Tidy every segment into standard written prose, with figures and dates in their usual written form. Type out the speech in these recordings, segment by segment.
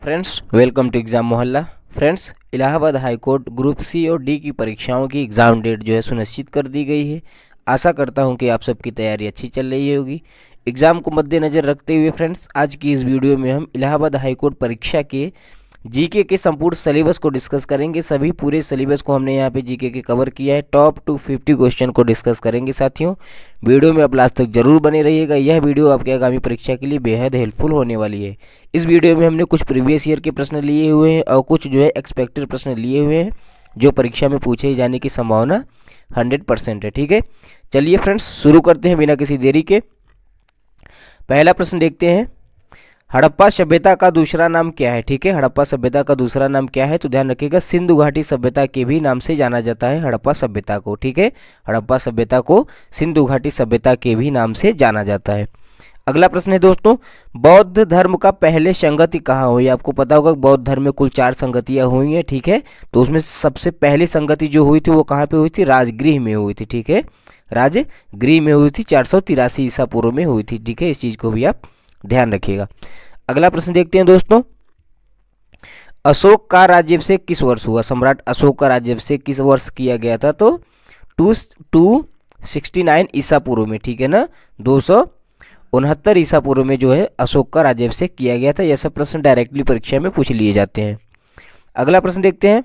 Friends, welcome to exam Mohalla. Friends, Allahabad high court group C और D की परीक्षाओं की एग्ज़ाम डेट जो है सुनिश्चित कर दी गई है। आशा करता हूं कि आप सबकी तैयारी अच्छी चल रही होगी। एग्ज़ाम को मद्देनज़र रखते हुए फ्रेंड्स, आज की इस वीडियो में हम इलाहाबाद हाई कोर्ट परीक्षा के जीके के संपूर्ण सिलेबस को डिस्कस करेंगे। सभी पूरे सिलेबस को हमने यहाँ पे जीके के कवर किया है। टॉप 250 क्वेश्चन को डिस्कस करेंगे साथियों। वीडियो में आप लास्ट तक जरूर बने रहिएगा। यह वीडियो आपके आगामी परीक्षा के लिए बेहद हेल्पफुल होने वाली है। इस वीडियो में हमने कुछ प्रीवियस ईयर के प्रश्न लिए हुए हैं और कुछ जो है एक्सपेक्टेड प्रश्न लिए हुए हैं जो परीक्षा में पूछे जाने की संभावना 100% है। ठीक है, चलिए फ्रेंड्स शुरू करते हैं बिना किसी देरी के। पहला प्रश्न देखते हैं, हड़प्पा सभ्यता का दूसरा नाम क्या है। ठीक है, हड़प्पा सभ्यता का दूसरा नाम क्या है, तो ध्यान रखिएगा सिंधु घाटी सभ्यता के भी नाम से जाना जाता है हड़प्पा सभ्यता को। ठीक है, हड़प्पा सभ्यता को सिंधु घाटी सभ्यता के भी नाम से जाना जाता है। अगला प्रश्न है दोस्तों, बौद्ध धर्म का पहले संगति कहाँ हुई। आपको पता होगा बौद्ध धर्म में कुल 4 संगतियां हुई हैं। ठीक है, तो उसमें सबसे पहली संगति जो हुई थी वो कहाँ पे हुई थी, राजगृह में हुई थी। ठीक है, राजगृह में हुई थी, 483 ईसा पूर्व में हुई थी। ठीक है, इस चीज को भी आप ध्यान रखिएगा। अगला प्रश्न देखते हैं दोस्तों, अशोक का राज्याभिषेक किस वर्ष हुआ। सम्राट अशोक का राज्याभिषेक किस वर्ष किया गया था, तो 269 ईसा पूर्व में। ठीक है ना, 269 ईसा पूर्व में जो है अशोक का राज्याभिषेक किया गया था। यह सब प्रश्न डायरेक्टली परीक्षा में पूछ लिए जाते हैं। अगला प्रश्न देखते हैं,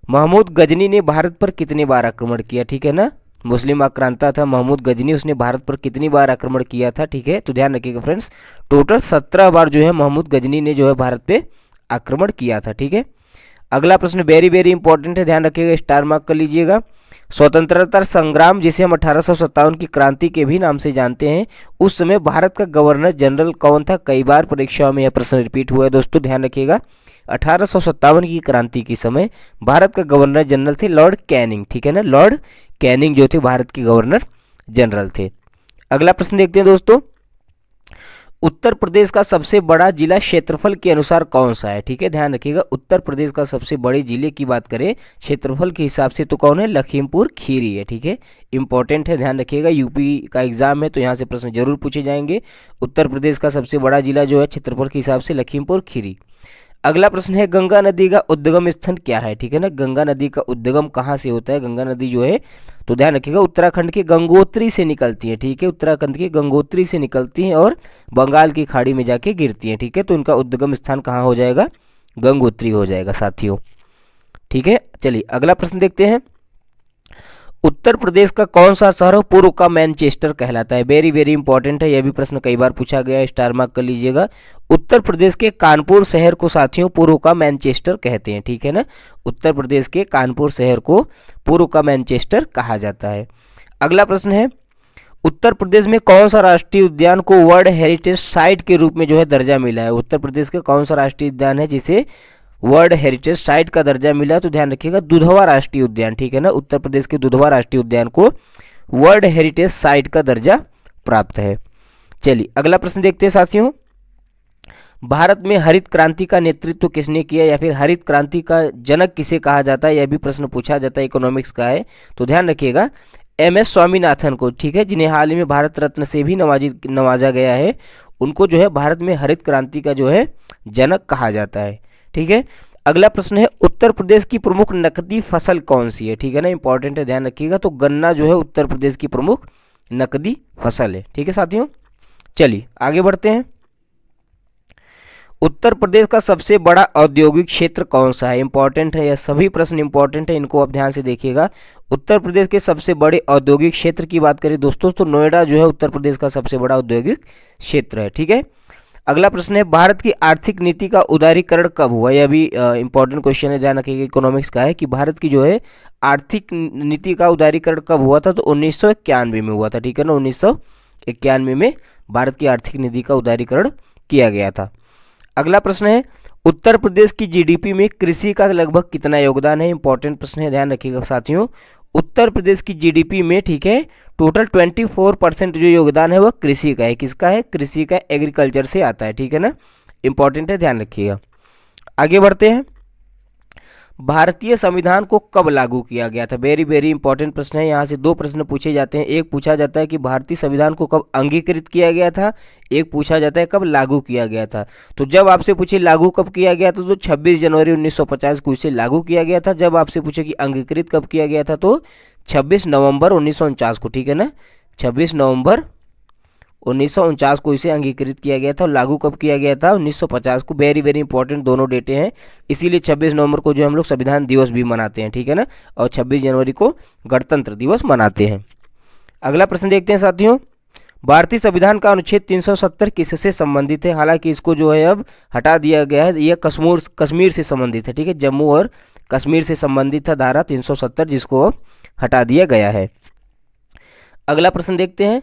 महमूद गजनी ने भारत पर कितनी बार आक्रमण किया। ठीक है ना, मुस्लिम आक्रांता था महमूद गजनी, उसने भारत पर कितनी बार आक्रमण किया था। ठीक है, तो ध्यान रखिएगा फ्रेंड्स, टोटल 17 बार जो है महमूद गजनी ने जो है भारत पे आक्रमण किया था। ठीक है, अगला प्रश्न वेरी वेरी इंपॉर्टेंट है, ध्यान रखिएगा, स्टार मार्क कर लीजिएगा। स्वतंत्रता संग्राम जिसे हम 1857 की क्रांति के भी नाम से जानते हैं, उस समय भारत का गवर्नर जनरल कौन था। कई बार परीक्षाओं में यह प्रश्न रिपीट हुआ है दोस्तों, ध्यान रखिएगा। 1857 की क्रांति के समय भारत का गवर्नर जनरल थे लॉर्ड कैनिंग। ठीक है ना, लॉर्ड कैनिंग जो थे भारत के गवर्नर जनरल थे। अगला प्रश्न देखते हैं दोस्तों, उत्तर प्रदेश का सबसे बड़ा जिला क्षेत्रफल के अनुसार कौन सा है। ठीक है, ध्यान रखिएगा, उत्तर प्रदेश का सबसे बड़े जिले की बात करें क्षेत्रफल के हिसाब से तो कौन है, लखीमपुर खीरी है। ठीक है, इंपॉर्टेंट है, ध्यान रखिएगा, यूपी का एग्जाम है तो यहाँ से प्रश्न जरूर पूछे जाएंगे। उत्तर प्रदेश का सबसे बड़ा जिला जो है क्षेत्रफल के हिसाब से लखीमपुर खीरी। अगला प्रश्न है, गंगा नदी का उद्गम स्थल क्या है। ठीक है ना, गंगा नदी का उद्गम कहाँ से होता है। गंगा नदी जो है, तो ध्यान रखिएगा, उत्तराखंड के गंगोत्री से निकलती है। ठीक है, उत्तराखंड के गंगोत्री से निकलती हैं और बंगाल की खाड़ी में जाके गिरती हैं। ठीक है, तो उनका उद्गम स्थान कहाँ हो जाएगा, गंगोत्री हो जाएगा साथियों। ठीक है, चलिए अगला प्रश्न देखते हैं, उत्तर प्रदेश का कौन सा शहर पूर्व का मैनचेस्टर कहलाता है। वेरी वेरी इंपॉर्टेंट है, यह भी प्रश्न कई बार पूछा गया है, स्टार मार्क कर लीजिएगा। उत्तर प्रदेश के कानपुर शहर को साथियों पूर्व का मैनचेस्टर कहते हैं। ठीक है ना, उत्तर प्रदेश के कानपुर शहर को पूर्व का मैनचेस्टर कहा जाता है। अगला प्रश्न है, उत्तर प्रदेश में कौन सा राष्ट्रीय उद्यान को वर्ल्ड हेरिटेज साइट के रूप में जो है दर्जा मिला है। उत्तर प्रदेश के कौन सा राष्ट्रीय उद्यान है जिसे वर्ल्ड हेरिटेज साइट का दर्जा मिला, तो ध्यान रखिएगा दुधवा राष्ट्रीय उद्यान। ठीक है ना, उत्तर प्रदेश के दुधवा राष्ट्रीय उद्यान को वर्ल्ड हेरिटेज साइट का दर्जा प्राप्त है। चलिए अगला प्रश्न देखते हैं साथियों, भारत में हरित क्रांति का नेतृत्व किसने किया या फिर हरित क्रांति का जनक किसे कहा जाता है, यह भी प्रश्न पूछा जाता है, इकोनॉमिक्स का है। तो ध्यान रखिएगा MS स्वामीनाथन को। ठीक है, जिन्हें हाल ही में भारत रत्न से भी नवाजा गया है, उनको जो है भारत में हरित क्रांति का जो है जनक कहा जाता है। ठीक है, अगला प्रश्न है, उत्तर प्रदेश की प्रमुख नकदी फसल कौन सी है। ठीक है ना, इंपॉर्टेंट है, ध्यान रखिएगा, तो गन्ना जो है उत्तर प्रदेश की प्रमुख नकदी फसल है। ठीक है साथियों, चलिए आगे बढ़ते हैं, उत्तर प्रदेश का सबसे बड़ा औद्योगिक क्षेत्र कौन सा है। इंपॉर्टेंट है, यह सभी प्रश्न इंपॉर्टेंट है, इनको आप ध्यान से देखिएगा। उत्तर प्रदेश के सबसे बड़े औद्योगिक क्षेत्र की बात करें दोस्तों, तो नोएडा जो है उत्तर प्रदेश का सबसे बड़ा औद्योगिक क्षेत्र है। ठीक है, अगला प्रश्न है, भारत की आर्थिक नीति का उदारीकरण कब हुआ। यह भी इंपॉर्टेंट क्वेश्चन है, ध्यान रखिएगा, इकोनॉमिक्स का है कि भारत की जो है आर्थिक नीति का उदारीकरण कब हुआ था, तो 1991 में हुआ था। ठीक है ना, 1991 में भारत की आर्थिक नीति का उदारीकरण किया गया था। अगला प्रश्न है, उत्तर प्रदेश की जीडीपी में कृषि का लगभग कितना योगदान है। इंपॉर्टेंट प्रश्न है, ध्यान रखिएगा साथियों, उत्तर प्रदेश की जीडीपी में, ठीक है, टोटल 24% जो योगदान है वह कृषि का है। किसका है, कृषि का, एग्रीकल्चर से आता है। ठीक है ना, इंपॉर्टेंट है, ध्यान रखिएगा। आगे बढ़ते हैं, भारतीय संविधान को कब लागू किया गया था? वेरी वेरी इंपॉर्टेंट प्रश्न है। यहाँ से दो प्रश्न पूछे जाते हैं। एक पूछा जाता है कि भारतीय संविधान को कब अंगीकृत किया गया था, एक पूछा जाता है कब लागू किया गया था। तो जब आपसे पूछे लागू कब किया गया था तो 26 जनवरी 1950 को इसे लागू किया गया था। जब आपसे पूछे कि अंगीकृत कब किया गया था तो 26 नवंबर 1949 को, ठीक है ना, 26 नवंबर 1949 को इसे अंगीकृत किया गया था। और लागू कब किया गया था? 1950 को। वेरी वेरी इंपॉर्टेंट दोनों डेटे हैं, इसीलिए 26 नवंबर को जो हम लोग संविधान दिवस भी मनाते हैं, ठीक है ना, और 26 जनवरी को गणतंत्र दिवस मनाते हैं। अगला प्रश्न देखते हैं साथियों, भारतीय संविधान का अनुच्छेद 370 किससे संबंधित है? हालांकि इसको जो है अब हटा दिया गया है, यह कश्मीर से संबंधित है, ठीक है, जम्मू और कश्मीर से संबंधित था धारा 370, जिसको अब हटा दिया गया है। अगला प्रश्न देखते हैं,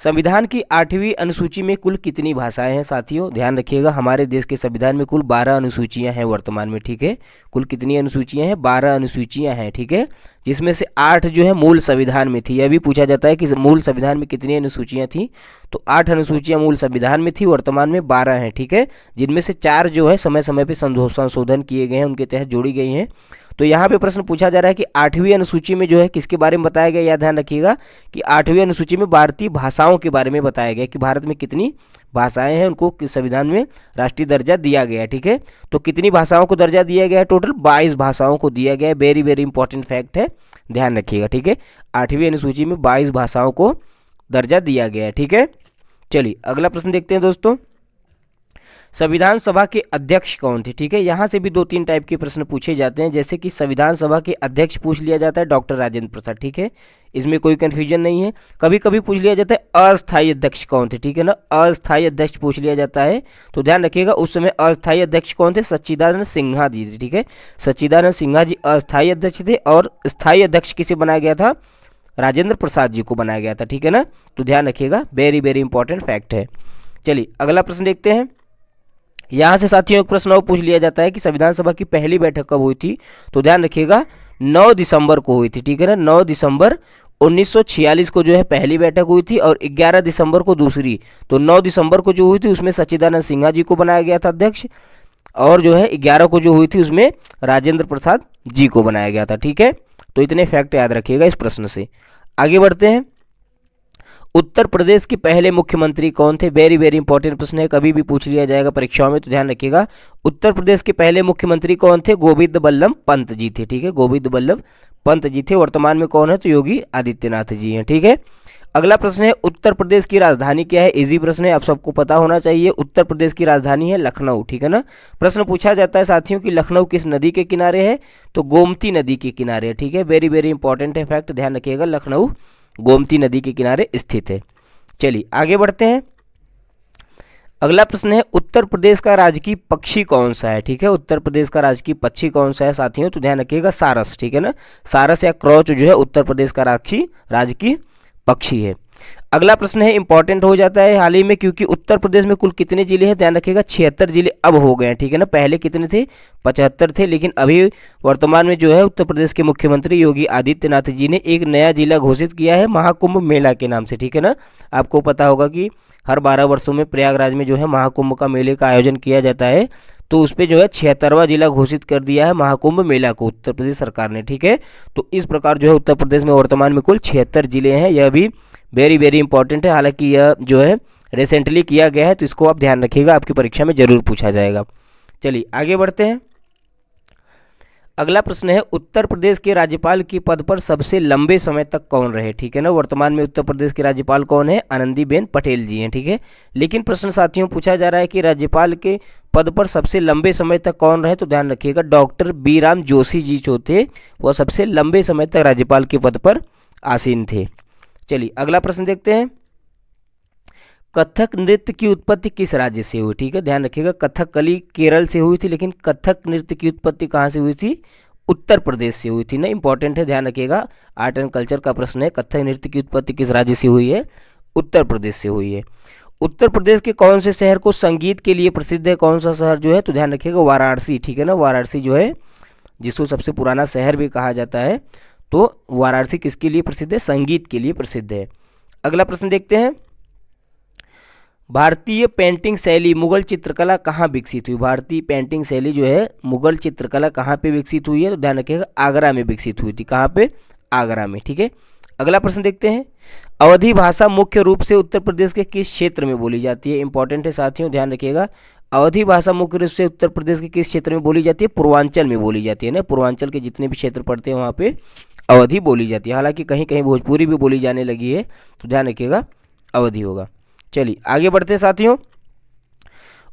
संविधान की 8वीं अनुसूची में कुल कितनी भाषाएं हैं? साथियों ध्यान रखिएगा, हमारे देश के संविधान में कुल 12 अनुसूचियां हैं वर्तमान में, ठीक है। कुल कितनी अनुसूचियां हैं? 12 अनुसूचियां हैं, ठीक है, जिसमें से 8 जो है मूल संविधान में थी। यह भी पूछा जाता है कि मूल संविधान में कितनी अनुसूचियां थी, तो 8 अनुसूचियां मूल संविधान में थी, वर्तमान में 12 हैं, ठीक है, जिनमें से 4 जो है समय समय पर संशोधन किए गए हैं, उनके तहत जोड़ी गई हैं। तो यहाँ पे प्रश्न पूछा जा रहा है कि 8वीं अनुसूची में जो है किसके बारे में बताया गया? यह ध्यान रखिएगा कि 8वीं अनुसूची में भारतीय भाषाओं के बारे में बताया गया कि भारत में कितनी भाषाएं हैं, उनको किस संविधान में राष्ट्रीय दर्जा दिया गया है, ठीक है। तो कितनी भाषाओं को दर्जा दिया गया है? टोटल 22 भाषाओं को दिया गया है। वेरी वेरी इंपॉर्टेंट फैक्ट है, ध्यान रखिएगा, ठीक है। 8वीं अनुसूची में 22 भाषाओं को दर्जा दिया गया है, ठीक है। चलिए अगला प्रश्न देखते हैं दोस्तों, संविधान सभा के अध्यक्ष कौन थे? ठीक है, यहाँ से भी 2-3 टाइप के प्रश्न पूछे जाते हैं। जैसे कि संविधान सभा के अध्यक्ष पूछ लिया जाता है डॉक्टर राजेंद्र प्रसाद, ठीक है, इसमें कोई कंफ्यूजन नहीं है। कभी कभी पूछ लिया जाता है अस्थायी अध्यक्ष कौन थे, ठीक है ना, अस्थायी अध्यक्ष पूछ लिया जाता है। तो ध्यान रखिएगा उस समय अस्थायी अध्यक्ष कौन थे? सच्चिदानंद सिन्हा जी थे, ठीक है, सच्चिदानंद सिन्हा जी अस्थायी अध्यक्ष थे। और स्थायी अध्यक्ष किसे बनाया गया था? राजेंद्र प्रसाद जी को बनाया गया था, ठीक है ना। तो ध्यान रखिएगा, वेरी वेरी इंपॉर्टेंट फैक्ट है। चलिए अगला प्रश्न देखते हैं। यहां से साथियों एक प्रश्न और पूछ लिया जाता है कि संविधान सभा की पहली बैठक कब हुई थी? तो ध्यान रखिएगा 9 दिसंबर को हुई थी, ठीक है ना, 9 दिसंबर 1946 को जो है पहली बैठक हुई थी और 11 दिसंबर को दूसरी। तो 9 दिसंबर को जो हुई थी उसमें सच्चिदानंद सिन्हा जी को बनाया गया था अध्यक्ष, और जो है 11 को जो हुई थी उसमें राजेंद्र प्रसाद जी को बनाया गया था, ठीक है। तो इतने फैक्ट याद रखिएगा इस प्रश्न से। आगे बढ़ते हैं, उत्तर प्रदेश के पहले मुख्यमंत्री कौन थे? वेरी वेरी इंपॉर्टेंट प्रश्न है, कभी भी पूछ लिया जाएगा परीक्षाओं में, तो ध्यान रखिएगा। उत्तर प्रदेश के पहले मुख्यमंत्री कौन थे? गोविंद बल्लभ पंत जी थे, ठीक है, गोविंद बल्लभ पंत जी थे। वर्तमान में कौन है? तो योगी आदित्यनाथ जी हैं, ठीक है। अगला प्रश्न है, उत्तर प्रदेश की राजधानी क्या है? इजी प्रश्न है, आप सबको पता होना चाहिए। उत्तर प्रदेश की राजधानी है लखनऊ, ठीक है ना। प्रश्न पूछा जाता है साथियों कि लखनऊ किस नदी के किनारे है? तो गोमती नदी के किनारे है, ठीक है, वेरी वेरी इंपॉर्टेंट है फैक्ट, ध्यान रखिएगा, लखनऊ गोमती नदी के किनारे स्थित है। चलिए आगे बढ़ते हैं। अगला प्रश्न है, उत्तर प्रदेश का राजकीय पक्षी कौन सा है? ठीक है, उत्तर प्रदेश का राजकीय पक्षी कौन सा है साथियों? तो ध्यान रखिएगा सारस, ठीक है ना, सारस या क्रॉच जो है उत्तर प्रदेश का राजकीय पक्षी है। अगला प्रश्न है, इंपॉर्टेंट हो जाता है हाल ही में, क्योंकि उत्तर प्रदेश में कुल कितने जिले हैं? ध्यान रखिएगा 76 जिले अब हो गए हैं, ठीक है ना, पहले कितने थे? 75 थे, लेकिन अभी वर्तमान में जो है उत्तर प्रदेश के मुख्यमंत्री योगी आदित्यनाथ जी ने एक नया जिला घोषित किया है महाकुंभ मेला के नाम से, ठीक है ना। आपको पता होगा कि हर 12 वर्षों में प्रयागराज में जो है महाकुंभ का मेले का आयोजन किया जाता है, तो उस पर जो है 76वां जिला घोषित कर दिया है महाकुंभ मेला को उत्तर प्रदेश सरकार ने, ठीक है। तो इस प्रकार जो है उत्तर प्रदेश में वर्तमान में कुल 76 जिले हैं। यह भी वेरी वेरी इंपॉर्टेंट है, हालांकि यह जो है रिसेंटली किया गया है, तो इसको आप ध्यान रखिएगा, आपकी परीक्षा में जरूर पूछा जाएगा। चलिए आगे बढ़ते हैं। अगला प्रश्न है, उत्तर प्रदेश के राज्यपाल के पद पर सबसे लंबे समय तक कौन रहे? ठीक है ना, वर्तमान में उत्तर प्रदेश के राज्यपाल कौन है? आनंदीबेन पटेल जी हैं, ठीक है। लेकिन प्रश्न साथियों पूछा जा रहा है कि राज्यपाल के पद पर सबसे लंबे समय तक कौन रहे? तो ध्यान रखिएगा डॉक्टर बी राम जोशी जी जो थे वह सबसे लंबे समय तक राज्यपाल के पद पर आसीन थे। चलिए अगला प्रश्न देखते हैं, कथक नृत्य की उत्पत्ति किस राज्य से हुई? ठीक है, ध्यान रखिएगा कथकली केरल से हुई थी, लेकिन कथक नृत्य की उत्पत्ति कहाँ से हुई थी? उत्तर प्रदेश से हुई थी ना, इंपॉर्टेंट है, ध्यान रखिएगा, आर्ट एंड कल्चर का प्रश्न है। कथक नृत्य की उत्पत्ति किस राज्य से हुई है? उत्तर प्रदेश से हुई है। उत्तर प्रदेश के कौन से शहर को संगीत के लिए प्रसिद्ध है? कौन सा शहर जो है? तो ध्यान रखिएगा वाराणसी, ठीक है ना, वाराणसी जो है जिसको सबसे पुराना शहर भी कहा जाता है, तो वाराणसी किसके लिए प्रसिद्ध है? संगीत के लिए प्रसिद्ध है। अगला प्रश्न देखते हैं, भारतीय पेंटिंग शैली मुगल चित्रकला कहाँ विकसित हुई? भारतीय पेंटिंग शैली जो है मुगल चित्रकला कहाँ पे विकसित हुई है? तो ध्यान रखिएगा आगरा में विकसित हुई थी। कहाँ पे? आगरा में। ठीक है, अगला प्रश्न देखते हैं। अवधी भाषा मुख्य रूप से उत्तर प्रदेश के किस क्षेत्र में बोली जाती है? इंपॉर्टेंट है साथियों, ध्यान रखिएगा। अवधी भाषा मुख्य रूप से उत्तर प्रदेश के किस क्षेत्र में बोली जाती है? पूर्वांचल में बोली जाती है ना। पूर्वांचल के जितने भी क्षेत्र पड़ते हैं वहाँ पे अवधी बोली जाती है। हालांकि कहीं कहीं भोजपुरी भी बोली जाने लगी है, तो ध्यान रखिएगा अवधी होगा। चलिए आगे बढ़ते हैं साथियों।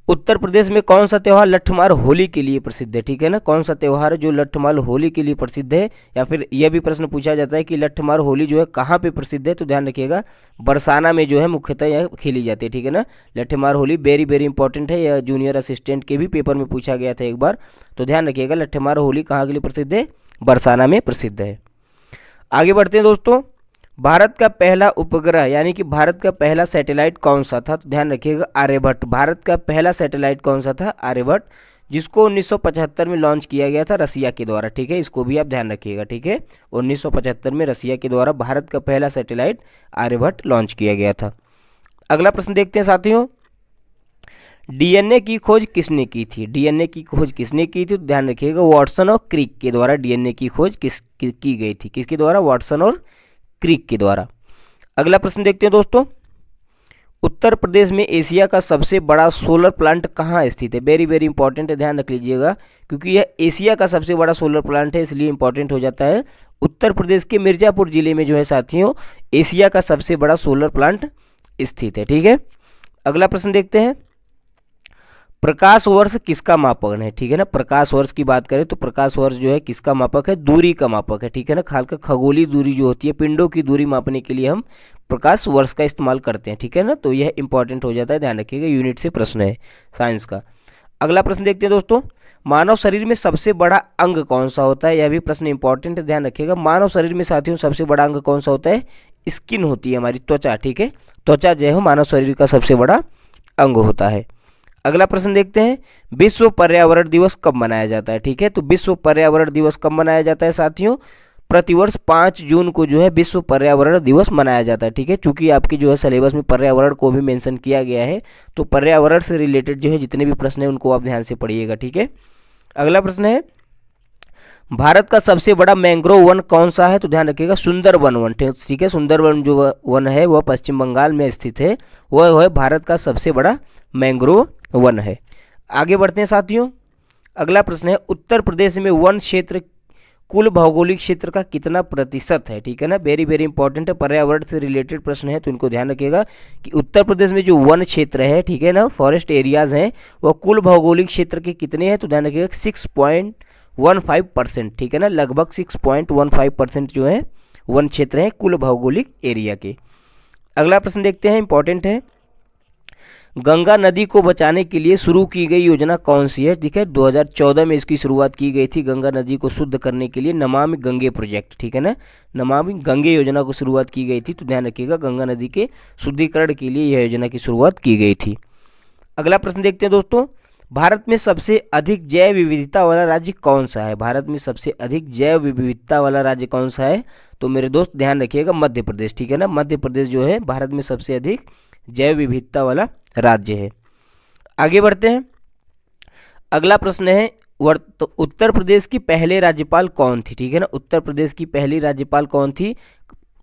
उत्तर प्रदेश में कौन सा त्यौहार लठमार होली के लिए प्रसिद्ध है? ठीक है ना, कौन सा त्यौहार है जो लठमार होली के लिए प्रसिद्ध है? या फिर यह भी प्रश्न पूछा जाता है कि लठमार होली जो है कहाँ पे प्रसिद्ध है? तो ध्यान रखिएगा बरसाना में जो है मुख्यतः यह खेली जाती है। ठीक है ना, Lathmar Holi very very important है। यह जूनियर असिस्टेंट के भी पेपर में पूछा गया था एक बार, तो ध्यान रखिएगा लठमार होली कहाँ के लिए प्रसिद्ध है? बरसाना में प्रसिद्ध है। आगे बढ़ते हैं दोस्तों। भारत का पहला उपग्रह यानी कि भारत का पहला सैटेलाइट कौन सा था? तो ध्यान रखिएगा आर्यभट्ट। भारत का पहला सैटेलाइट कौन सा था? आर्यभट्ट, जिसको 1975 में लॉन्च किया गया था रसिया के द्वारा। ठीक है, इसको भी आप ध्यान रखिएगा। ठीक है, 1975 में रसिया के द्वारा भारत का पहला सैटेलाइट आर्यभट्ट लॉन्च किया गया था। अगला प्रश्न देखते हैं साथियों। डीएनए की खोज किसने की थी? डीएनए की खोज किसने की थी? तो ध्यान रखिएगा वाटसन और क्रिक के द्वारा डीएनए की खोज की गई थी। किसके द्वारा? वाटसन और क्रिक के द्वारा। अगला प्रश्न देखते हैं दोस्तों। उत्तर प्रदेश में एशिया का सबसे बड़ा सोलर प्लांट कहाँ स्थित है? वेरी वेरी इंपॉर्टेंट है, ध्यान रख लीजिएगा, क्योंकि यह एशिया का सबसे बड़ा सोलर प्लांट है, इसलिए इंपॉर्टेंट हो जाता है। उत्तर प्रदेश के मिर्जापुर जिले में जो है साथियों एशिया का सबसे बड़ा सोलर प्लांट स्थित है। ठीक है, अगला प्रश्न देखते हैं। प्रकाश वर्ष किसका मापक है? ठीक है ना, प्रकाश वर्ष की बात करें तो प्रकाश वर्ष जो है किसका मापक है? दूरी का मापक है। ठीक है ना, खालका खगोलीय दूरी जो होती है, पिंडों की दूरी मापने के लिए हम प्रकाश वर्ष का इस्तेमाल करते हैं। ठीक है ना, तो यह इंपॉर्टेंट हो जाता है, ध्यान रखिएगा, यूनिट से प्रश्न है साइंस का। अगला प्रश्न देखते हैं दोस्तों। मानव शरीर में सबसे बड़ा अंग कौन सा होता है? यह भी प्रश्न इंपॉर्टेंट है, ध्यान रखिएगा। मानव शरीर में साथियों सबसे बड़ा अंग कौन सा होता है? स्किन होती है, हमारी त्वचा। ठीक है, त्वचा जो है मानव शरीर का सबसे बड़ा अंग होता है। अगला प्रश्न देखते हैं। विश्व पर्यावरण दिवस कब मनाया जाता है? ठीक है, तो विश्व पर्यावरण दिवस कब मनाया जाता है साथियों? प्रतिवर्ष 5 जून को जो है विश्व पर्यावरण दिवस मनाया जाता है। ठीक है, चूंकि आपकी जो है सिलेबस में पर्यावरण को भी मेंशन किया गया है, तो पर्यावरण से रिलेटेड जो है जितने भी प्रश्न हैं उनको आप ध्यान से पढ़िएगा। ठीक है, अगला प्रश्न है। भारत का सबसे बड़ा मैंग्रोव वन कौन सा है? तो ध्यान रखिएगा सुंदरबन वन। ठीक है, सुंदरबन जो वन है वह पश्चिम बंगाल में स्थित है, वह है भारत का सबसे बड़ा मैंग्रोव वन है। आगे बढ़ते हैं साथियों। अगला प्रश्न है। उत्तर प्रदेश में वन क्षेत्र कुल भौगोलिक क्षेत्र का कितना प्रतिशत है? ठीक है ना, वेरी वेरी इंपॉर्टेंट है, पर्यावरण से रिलेटेड प्रश्न है, तो इनको ध्यान रखिएगा कि उत्तर प्रदेश में जो वन क्षेत्र है, ठीक है ना, फॉरेस्ट एरियाज हैं, वह कुल भौगोलिक क्षेत्र के कितने हैं? तो ध्यान रखिएगा 6.15%। ठीक है ना, लगभग 6.15% जो है वन क्षेत्र है कुल भौगोलिक एरिया के। अगला प्रश्न देखते हैं, इंपॉर्टेंट है। गंगा नदी को बचाने के लिए शुरू की गई योजना कौन सी है? ठीक है, 2014 में इसकी शुरुआत की गई थी, गंगा नदी को शुद्ध करने के लिए नमामि गंगे प्रोजेक्ट। ठीक है ना, नमामि गंगे योजना को शुरुआत की गई थी, तो ध्यान रखिएगा गंगा नदी के शुद्धिकरण के लिए यह योजना की शुरुआत की गई थी। अगला प्रश्न देखते हैं दोस्तों। भारत में सबसे अधिक जैव विविधता वाला राज्य कौन सा है? भारत में सबसे अधिक जैव विविधता वाला राज्य कौन सा है? तो मेरे दोस्त ध्यान रखिएगा मध्य प्रदेश। ठीक है ना, मध्य प्रदेश जो है भारत में सबसे अधिक जैव विविधता वाला राज्य है। आगे बढ़ते हैं। अगला प्रश्न है। उत्तर प्रदेश की पहले राज्यपाल कौन थी? ठीक है ना, उत्तर प्रदेश की पहली राज्यपाल कौन थी?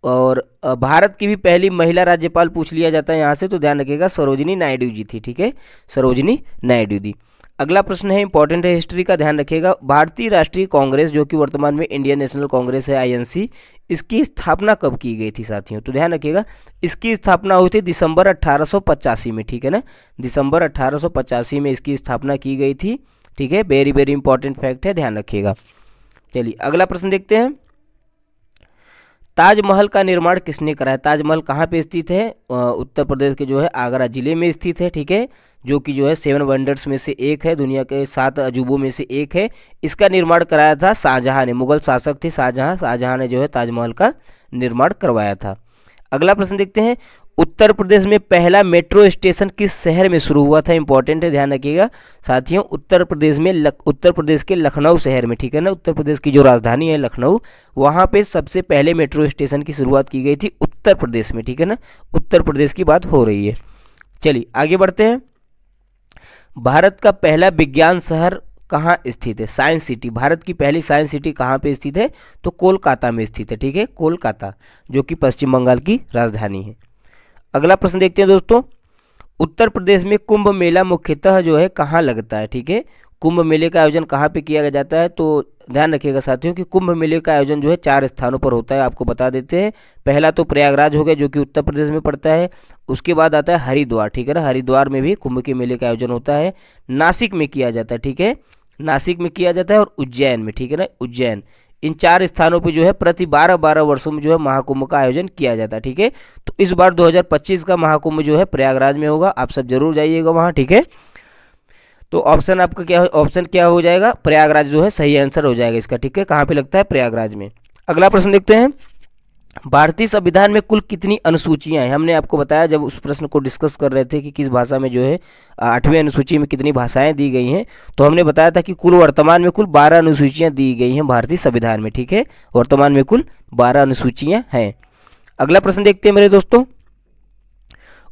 और भारत की भी पहली महिला राज्यपाल पूछ लिया जाता है यहाँ से, तो ध्यान रखिएगा सरोजिनी नायडू जी थी। ठीक है, सरोजिनी नायडू जी। अगला प्रश्न है, इंपॉर्टेंट है, हिस्ट्री का, ध्यान रखिएगा। भारतीय राष्ट्रीय कांग्रेस जो कि वर्तमान में इंडियन नेशनल कांग्रेस है, आईएनसी, इसकी स्थापना कब की गई थी साथियों? तो ध्यान रखिएगा इसकी स्थापना हुई थी दिसंबर 1885 में। ठीक है ना, दिसंबर 1885 में इसकी स्थापना की गई थी। ठीक है, वेरी वेरी इंपॉर्टेंट फैक्ट है, ध्यान रखिएगा। चलिए अगला प्रश्न देखते हैं। ताजमहल का निर्माण किसने कराया? ताजमहल कहाँ पे स्थित है? उत्तर प्रदेश के जो है आगरा जिले में स्थित है। ठीक है, जो कि जो है 7 वंडर्स में से एक है, दुनिया के 7 अजूबों में से एक है। इसका निर्माण कराया था शाहजहां ने, मुगल शासक थे शाहजहां ने जो है ताजमहल का निर्माण करवाया था। अगला प्रश्न देखते हैं। उत्तर प्रदेश में पहला मेट्रो स्टेशन किस शहर में शुरू हुआ था? इंपॉर्टेंट है, ध्यान रखिएगा साथियों। उत्तर प्रदेश के लखनऊ शहर में। ठीक है ना, उत्तर प्रदेश की जो राजधानी है लखनऊ, वहां पे सबसे पहले मेट्रो स्टेशन की शुरुआत की गई थी उत्तर प्रदेश में। ठीक है ना, उत्तर प्रदेश की बात हो रही है। चलिए आगे बढ़ते हैं। भारत का पहला विज्ञान शहर कहाँ स्थित है? साइंस सिटी, भारत की पहली साइंस सिटी कहाँ पे स्थित है? तो कोलकाता में स्थित है, ठीक है, कोलकाता, जो कि पश्चिम बंगाल की राजधानी है। अगला प्रश्न देखते हैं दोस्तों। उत्तर प्रदेश में कुंभ मेला मुख्यतः जो है कहाँ लगता है? ठीक है, कुंभ मेले का आयोजन कहाँ पे किया जाता है? तो ध्यान रखिएगा साथियों कि कुंभ मेले का आयोजन जो है 4 स्थानों पर होता है, आपको बता देते हैं। पहला तो प्रयागराज हो गया जो कि उत्तर प्रदेश में पड़ता है। उसके बाद आता है हरिद्वार, ठीक है ना, हरिद्वार में भी कुंभ के मेले का आयोजन होता है। नासिक में किया जाता है, ठीक है, नासिक में किया जाता है, और उज्जैन में, ठीक है ना, उज्जैन। इन 4 स्थानों पे जो है प्रति 12-12 वर्षों में जो है महाकुंभ का आयोजन किया जाता है, ठीक है। तो इस बार 2025 का महाकुंभ जो है प्रयागराज में होगा, आप सब जरूर जाइएगा वहाँ, ठीक है। तो ऑप्शन आपका क्या, ऑप्शन क्या हो जाएगा? प्रयागराज जो है सही आंसर हो जाएगा इसका, ठीक है। कहाँ पे लगता है? प्रयागराज में। अगला प्रश्न देखते हैं। भारतीय संविधान में कुल कितनी अनुसूचियां हैं? हमने आपको बताया जब उस प्रश्न को डिस्कस कर रहे थे कि किस भाषा में जो है 8वीं अनुसूची में कितनी भाषाएं दी गई हैं, तो हमने बताया था कि कुल वर्तमान में कुल 12 अनुसूचियां दी गई हैं भारतीय संविधान में, ठीक है, वर्तमान में कुल 12 अनुसूचियां हैं। अगला प्रश्न देखते हैं मेरे दोस्तों।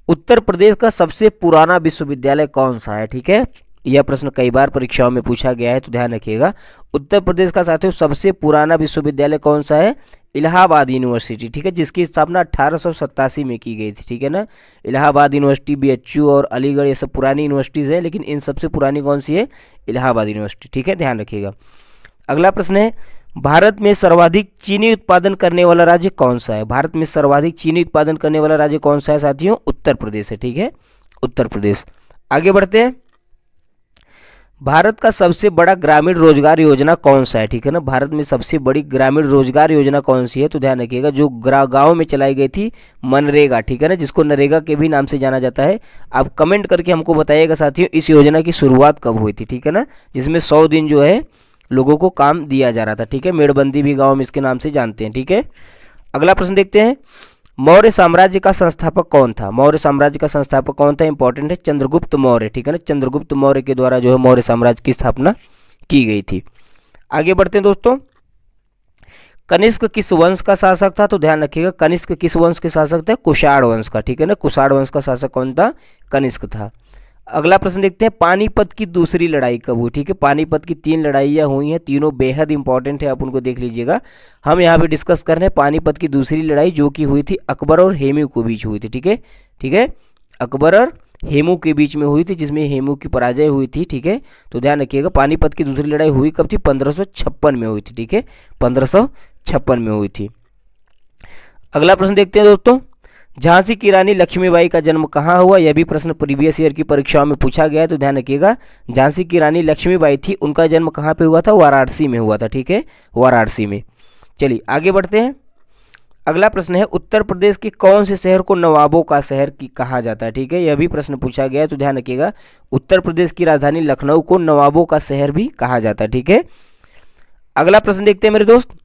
उत्तर प्रदेश का सबसे पुराना विश्वविद्यालय कौन सा है? ठीक है, यह प्रश्न कई बार परीक्षाओं में पूछा गया है, तो ध्यान रखिएगा। उत्तर प्रदेश का साथियों सबसे पुराना विश्वविद्यालय कौन सा है? इलाहाबाद यूनिवर्सिटी, ठीक है, जिसकी स्थापना 1887 में की गई थी, ठीक है ना। इलाहाबाद यूनिवर्सिटी, बीएचयू और अलीगढ़ ये सब पुरानी यूनिवर्सिटीज़ हैं, लेकिन इन सबसे पुरानी कौन सी है? इलाहाबाद यूनिवर्सिटी, ठीक है, ध्यान रखिएगा। अगला प्रश्न है, भारत में सर्वाधिक चीनी उत्पादन करने वाला राज्य कौन सा है? भारत में सर्वाधिक चीनी उत्पादन करने वाला राज्य कौन सा है साथियों? उत्तर प्रदेश है, ठीक है, उत्तर प्रदेश। आगे बढ़ते हैं। भारत का सबसे बड़ा ग्रामीण रोजगार योजना कौन सा है? ठीक है ना, भारत में सबसे बड़ी ग्रामीण रोजगार योजना कौन सी है? तो ध्यान रखिएगा, जो गांव में चलाई गई थी, मनरेगा, ठीक है ना, जिसको नरेगा के भी नाम से जाना जाता है। आप कमेंट करके हमको बताइएगा साथियों इस योजना की शुरुआत कब हुई थी, ठीक है ना, जिसमें 100 दिन जो है लोगों को काम दिया जा रहा था, ठीक है। मेड़बंदी भी गाँव में इसके नाम से जानते हैं, ठीक है। अगला प्रश्न देखते हैं। मौर्य साम्राज्य का संस्थापक कौन था? मौर्य साम्राज्य का संस्थापक कौन था? इंपॉर्टेंट है, चंद्रगुप्त मौर्य, ठीक है ना, चंद्रगुप्त मौर्य के द्वारा जो है मौर्य साम्राज्य की स्थापना की गई थी। आगे बढ़ते हैं दोस्तों। कनिष्क किस वंश का शासक था? तो ध्यान रखिएगा, कनिष्क किस वंश के शासक थे? कुषाण वंश का, ठीक है ना, कुषाण वंश का शासक कौन था? कनिष्क था। अगला प्रश्न देखते हैं। पानीपत की दूसरी लड़ाई कब हुई? ठीक है, पानीपत की 3 लड़ाइयाँ हुई हैं, तीनों बेहद इंपॉर्टेंट है, आप उनको देख लीजिएगा। हम यहाँ पे डिस्कस कर रहे हैं पानीपत की दूसरी लड़ाई, जो कि हुई थी अकबर और हेमू के बीच हुई थी, ठीक है, ठीक है, अकबर और हेमू के बीच में हुई थी, जिसमें हेमू की पराजय हुई थी, ठीक है। तो ध्यान रखिएगा, पानीपत की दूसरी लड़ाई हुई कब थी? 1556 में हुई थी, ठीक है, 1556 में हुई थी। अगला प्रश्न देखते हैं दोस्तों। झांसी की रानी लक्ष्मीबाई का जन्म कहाँ हुआ? यह भी प्रश्न प्रीवियस ईयर की परीक्षाओं में पूछा गया है, तो ध्यान रखिएगा। झांसी की रानी लक्ष्मीबाई थी, उनका जन्म कहाँ पे हुआ था? वाराणसी में हुआ था, ठीक है, वाराणसी में। चलिए आगे बढ़ते हैं। अगला प्रश्न है, उत्तर प्रदेश के कौन से शहर को नवाबों का शहर की कहा जाता है? ठीक है, यह भी प्रश्न पूछा गया है, तो ध्यान रखिएगा। उत्तर प्रदेश की राजधानी लखनऊ को नवाबों का शहर भी कहा जाता है, ठीक है। अगला प्रश्न देखते हैं मेरे दोस्त।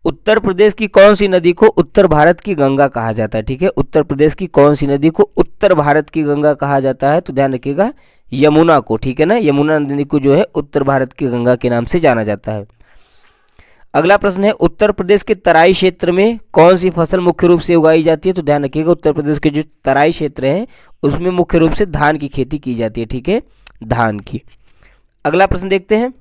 उत्तर प्रदेश की कौन सी नदी को उत्तर भारत की गंगा कहा जाता है? ठीक है, उत्तर प्रदेश की कौन सी नदी को उत्तर भारत की गंगा कहा जाता है? तो ध्यान रखिएगा, यमुना को, ठीक है ना, यमुना नदी को जो है उत्तर भारत की गंगा के नाम से जाना जाता है। अगला प्रश्न है, उत्तर प्रदेश के तराई क्षेत्र में कौन सी फसल मुख्य रूप से उगाई जाती है? तो ध्यान रखिएगा, उत्तर प्रदेश के जो तराई क्षेत्र है उसमें मुख्य रूप से धान की खेती की जाती है, ठीक है, धान की। अगला प्रश्न देखते हैं।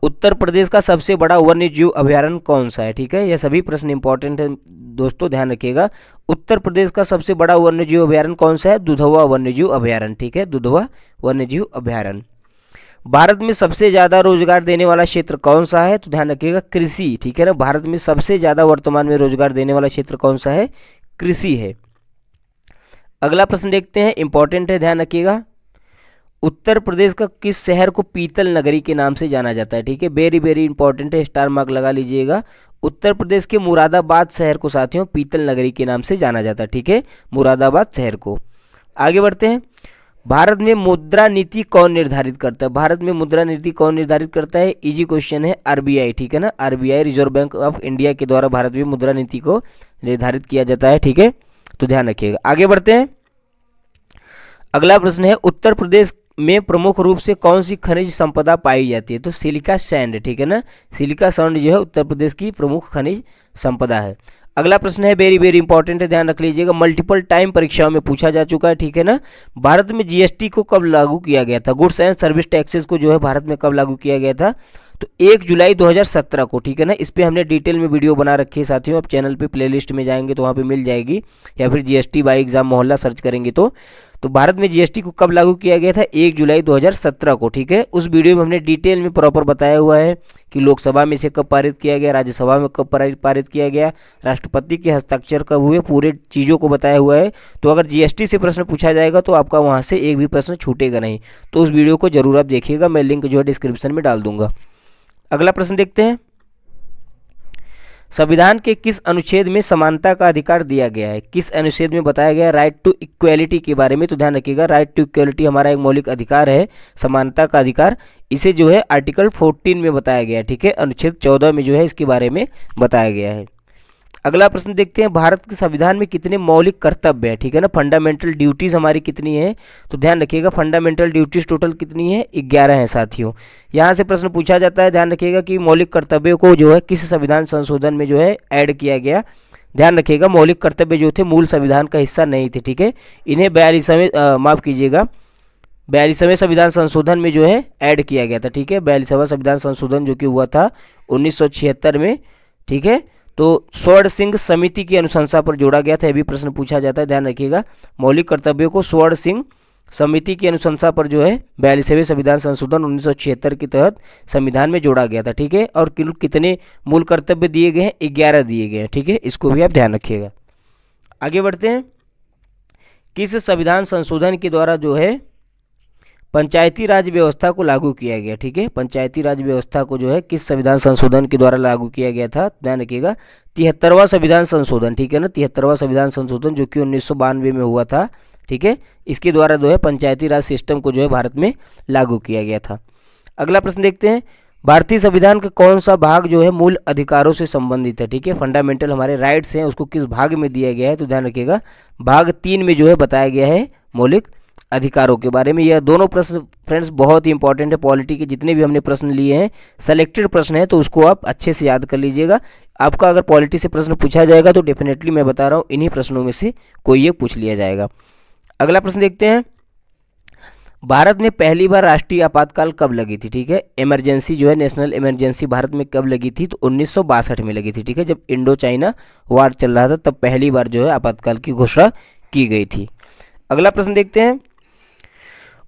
उत्तर प्रदेश का सबसे बड़ा वन्य जीव अभयारण्य कौन सा है? ठीक है, यह सभी प्रश्न इंपॉर्टेंट है दोस्तों, ध्यान रखिएगा। उत्तर प्रदेश का सबसे बड़ा वन्य जीव अभयारण्य कौन सा है? दुधवा वन्य जीव अभयारण्य, ठीक है, दुधवा वन्य जीव अभयारण्य। भारत में सबसे ज्यादा रोजगार देने वाला क्षेत्र कौन सा है? तो ध्यान रखिएगा, कृषि, ठीक है ना, भारत में सबसे ज्यादा वर्तमान में रोजगार देने वाला क्षेत्र कौन सा है? कृषि है। अगला प्रश्न देखते हैं, इंपॉर्टेंट है, ध्यान रखिएगा। उत्तर प्रदेश का किस शहर को पीतल नगरी के नाम से जाना जाता है? ठीक है, वेरी वेरी इंपॉर्टेंट है, स्टार मार्क लगा लीजिएगा। उत्तर प्रदेश के मुरादाबाद शहर को साथियों पीतल नगरी के नाम से जाना जाता है, ठीक है, मुरादाबाद शहर को। आगे बढ़ते हैं। भारत में मुद्रा नीति कौन निर्धारित करता है? भारत में मुद्रा नीति कौन निर्धारित करता है? इजी क्वेश्चन है, आरबीआई, ठीक है ना, RBI, reserve bank of India के द्वारा भारत में मुद्रा नीति को निर्धारित किया जाता है, ठीक है, तो ध्यान रखिएगा। आगे बढ़ते हैं। अगला प्रश्न है, उत्तर प्रदेश में प्रमुख रूप से कौन सी खनिज संपदा पाई जाती है? तो सिलिका सैंड, ठीक है ना, सिलिका सैंड जो है उत्तर प्रदेश की प्रमुख खनिज संपदा है। अगला प्रश्न है वेरी वेरी इंपॉर्टेंट है, ध्यान रख लीजिएगा, मल्टीपल टाइम परीक्षाओं में पूछा जा चुका है, ठीक है ना। भारत में जीएसटी को कब लागू किया गया था, गुड्स एंड सर्विस टैक्सेस को जो है भारत में कब लागू किया गया था, तो 1 जुलाई 2017 को, ठीक है ना। इस पे हमने डिटेल में वीडियो बना रखी है साथियों, आप चैनल पे प्लेलिस्ट में जाएंगे तो वहाँ पे मिल जाएगी, या फिर जीएसटी बाई एग्जाम मोहल्ला सर्च करेंगे तो भारत में जीएसटी को कब लागू किया गया था, 1 जुलाई 2017 को, ठीक है। उस वीडियो में हमने डिटेल में प्रॉपर बताया हुआ है कि लोकसभा में इसे कब पारित किया गया, राज्यसभा में कब पारित किया गया, राष्ट्रपति के हस्ताक्षर कब हुए, पूरे चीज़ों को बताया हुआ है। तो अगर जीएसटी से प्रश्न पूछा जाएगा तो आपका वहाँ से एक भी प्रश्न छूटेगा नहीं, तो उस वीडियो को जरूर आप देखिएगा, मैं लिंक जो है डिस्क्रिप्शन में डाल दूंगा। अगला प्रश्न देखते हैं, संविधान के किस अनुच्छेद में समानता का अधिकार दिया गया है, किस अनुच्छेद में बताया गया राइट टू इक्वेलिटी के बारे में, तो ध्यान रखिएगा राइट टू इक्वेलिटी हमारा एक मौलिक अधिकार है, समानता का अधिकार, इसे जो है आर्टिकल 14 में बताया गया है, ठीक है, अनुच्छेद 14 में जो है इसके बारे में बताया गया है। अगला प्रश्न देखते हैं, भारत के संविधान में कितने मौलिक कर्तव्य हैं, ठीक है ना, फंडामेंटल ड्यूटीज हमारी कितनी है, तो ध्यान रखिएगा फंडामेंटल ड्यूटीज टोटल कितनी है, 11 है साथियों। यहाँ से प्रश्न पूछा जाता है, ध्यान रखिएगा कि मौलिक कर्तव्यों को जो है किस संविधान संशोधन में जो है ऐड किया गया। ध्यान रखिएगा मौलिक कर्तव्य जो थे मूल संविधान का हिस्सा नहीं थे, ठीक है, इन्हें 42वें माफ कीजिएगा 42वें संविधान संशोधन में जो है ऐड किया गया था, ठीक है, 42वां संविधान संशोधन जो कि हुआ था 1976 में, ठीक है, तो स्वर्ण सिंह समिति की अनुशंसा पर जोड़ा गया था, यह भी प्रश्न पूछा जाता है, ध्यान रखिएगा मौलिक कर्तव्यों को स्वर्ण सिंह समिति की अनुशंसा पर जो है 42वें संविधान संशोधन 1976 के तहत संविधान में जोड़ा गया था, ठीक है। और कितने मूल कर्तव्य दिए गए हैं, 11 दिए गए हैं, ठीक है, इसको भी आप ध्यान रखिएगा। आगे बढ़ते हैं, किस संविधान संशोधन के द्वारा जो है पंचायती राज व्यवस्था को लागू किया गया, ठीक है, पंचायती राज व्यवस्था को जो है किस संविधान संशोधन के द्वारा लागू किया गया था, ध्यान रखिएगा 73वां संविधान संशोधन, ठीक है ना, 73वां संविधान संशोधन जो कि 1992 में हुआ था, ठीक है, इसके द्वारा जो है पंचायती राज सिस्टम को जो है भारत में लागू किया गया था। अगला प्रश्न देखते हैं, भारतीय संविधान का कौन सा भाग जो है मूल अधिकारों से संबंधित है, ठीक है, फंडामेंटल हमारे राइट्स हैं उसको किस भाग में दिया गया है, तो ध्यान रखिएगा भाग 3 में जो है बताया गया है मौलिक अधिकारों के बारे में। यह दोनों प्रश्न फ्रेंड्स बहुत ही इंपॉर्टेंट है, पॉलिटी के जितने भी हमने प्रश्न लिए हैं सेलेक्टेड प्रश्न है, तो उसको आप अच्छे से याद कर लीजिएगा। आपका अगर पॉलिटी से प्रश्न पूछा जाएगा तो डेफिनेटली मैं बता रहा हूँ इन्हीं प्रश्नों में से कोई एक पूछ लिया जाएगा। अगला प्रश्न देखते हैं, भारत में पहली बार राष्ट्रीय आपातकाल कब लगी थी, ठीक है, इमरजेंसी जो है नेशनल इमरजेंसी भारत में कब लगी थी, तो 1962 में लगी थी, ठीक है, जब इंडो चाइना वार चल रहा था तब पहली बार जो है आपातकाल की घोषणा की गई थी। अगला प्रश्न देखते हैं,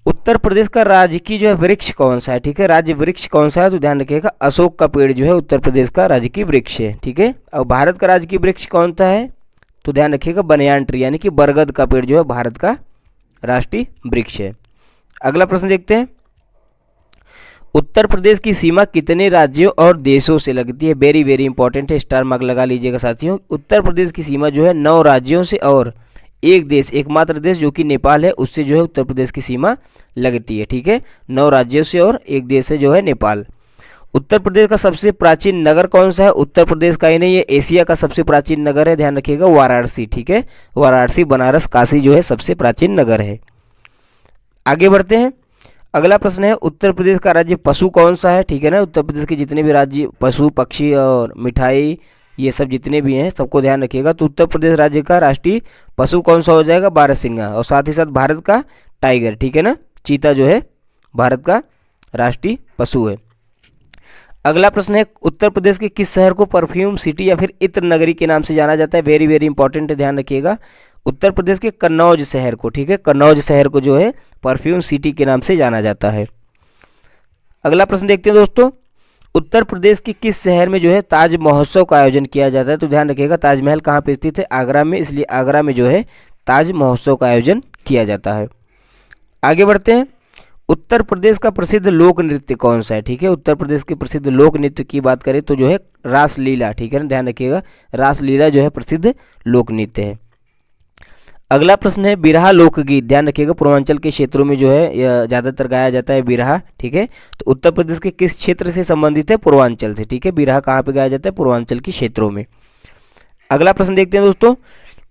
उत्तर प्रदेश का राजकीय जो है वृक्ष कौन सा है, ठीक है, राज्य वृक्ष कौन सा है, तो ध्यान रखिएगा अशोक का पेड़ जो है उत्तर प्रदेश का राजकीय वृक्ष है, ठीक है। और भारत का राजकीय वृक्ष कौन सा है, तो ध्यान रखिएगा बनियान ट्री यानी कि बरगद का पेड़ जो है भारत का राष्ट्रीय वृक्ष है। अगला प्रश्न देखते हैं, उत्तर प्रदेश की सीमा कितने राज्यों और देशों से लगती है, वेरी वेरी इंपॉर्टेंट है, स्टार मार्क लगा लीजिएगा साथियों। उत्तर प्रदेश की सीमा जो है 9 राज्यों से और एक देश एकमात्र देश जो कि नेपाल है उससे जो है उत्तर प्रदेश की सीमा लगती है, ठीक है, 9 राज्यों से और एक देश से जो है नेपाल। उत्तर प्रदेश का सबसे प्राचीन नगर कौन सा है, उत्तर प्रदेश का ही नहीं ये एशिया का सबसे प्राचीन नगर है, ध्यान रखिएगा वाराणसी, ठीक है, वाराणसी बनारस काशी जो है सबसे प्राचीन नगर है। आगे बढ़ते हैं, अगला प्रश्न है, उत्तर प्रदेश का राज्य पशु कौन सा है, ठीक है ना, उत्तर प्रदेश के जितने भी राज्य पशु पक्षी और मिठाई ये सब जितने भी हैं सबको ध्यान रखिएगा। तो उत्तर प्रदेश राज्य का राष्ट्रीय पशु कौन सा हो जाएगा, बारहसिंगा, और साथ ही साथ भारत का टाइगर, ठीक है ना, चीता जो है भारत का राष्ट्रीय पशु है। अगला प्रश्न है, उत्तर प्रदेश के किस शहर को परफ्यूम सिटी या फिर इत्र नगरी के नाम से जाना जाता है, वेरी वेरी इंपॉर्टेंट है, ध्यान रखिएगा उत्तर प्रदेश के कन्नौज शहर को, ठीक है, कन्नौज शहर को जो है परफ्यूम सिटी के नाम से जाना जाता है। अगला प्रश्न देखते हैं दोस्तों, उत्तर प्रदेश के किस शहर में जो है ताज महोत्सव का आयोजन किया जाता है, तो ध्यान रखिएगा ताजमहल कहाँ पे स्थित है, आगरा में, इसलिए आगरा में जो है ताज महोत्सव का आयोजन किया जाता है। आगे बढ़ते हैं, उत्तर प्रदेश का प्रसिद्ध लोक नृत्य कौन सा है, ठीक है, उत्तर प्रदेश के प्रसिद्ध लोक नृत्य की बात करें तो जो है रासलीला, ठीक है ना, ध्यान रखिएगा रासलीला जो है प्रसिद्ध लोक नृत्य है। अगला प्रश्न है, बिरहा लोकगीत, ध्यान रखिएगा पूर्वांचल के क्षेत्रों में जो है ज्यादातर गाया जाता है बिरहा, ठीक है, तो उत्तर प्रदेश के किस क्षेत्र से संबंधित है, पूर्वांचल से, ठीक है, बिरहा कहाँ पे गाया जाता है, पूर्वांचल के क्षेत्रों में। अगला प्रश्न देखते हैं दोस्तों,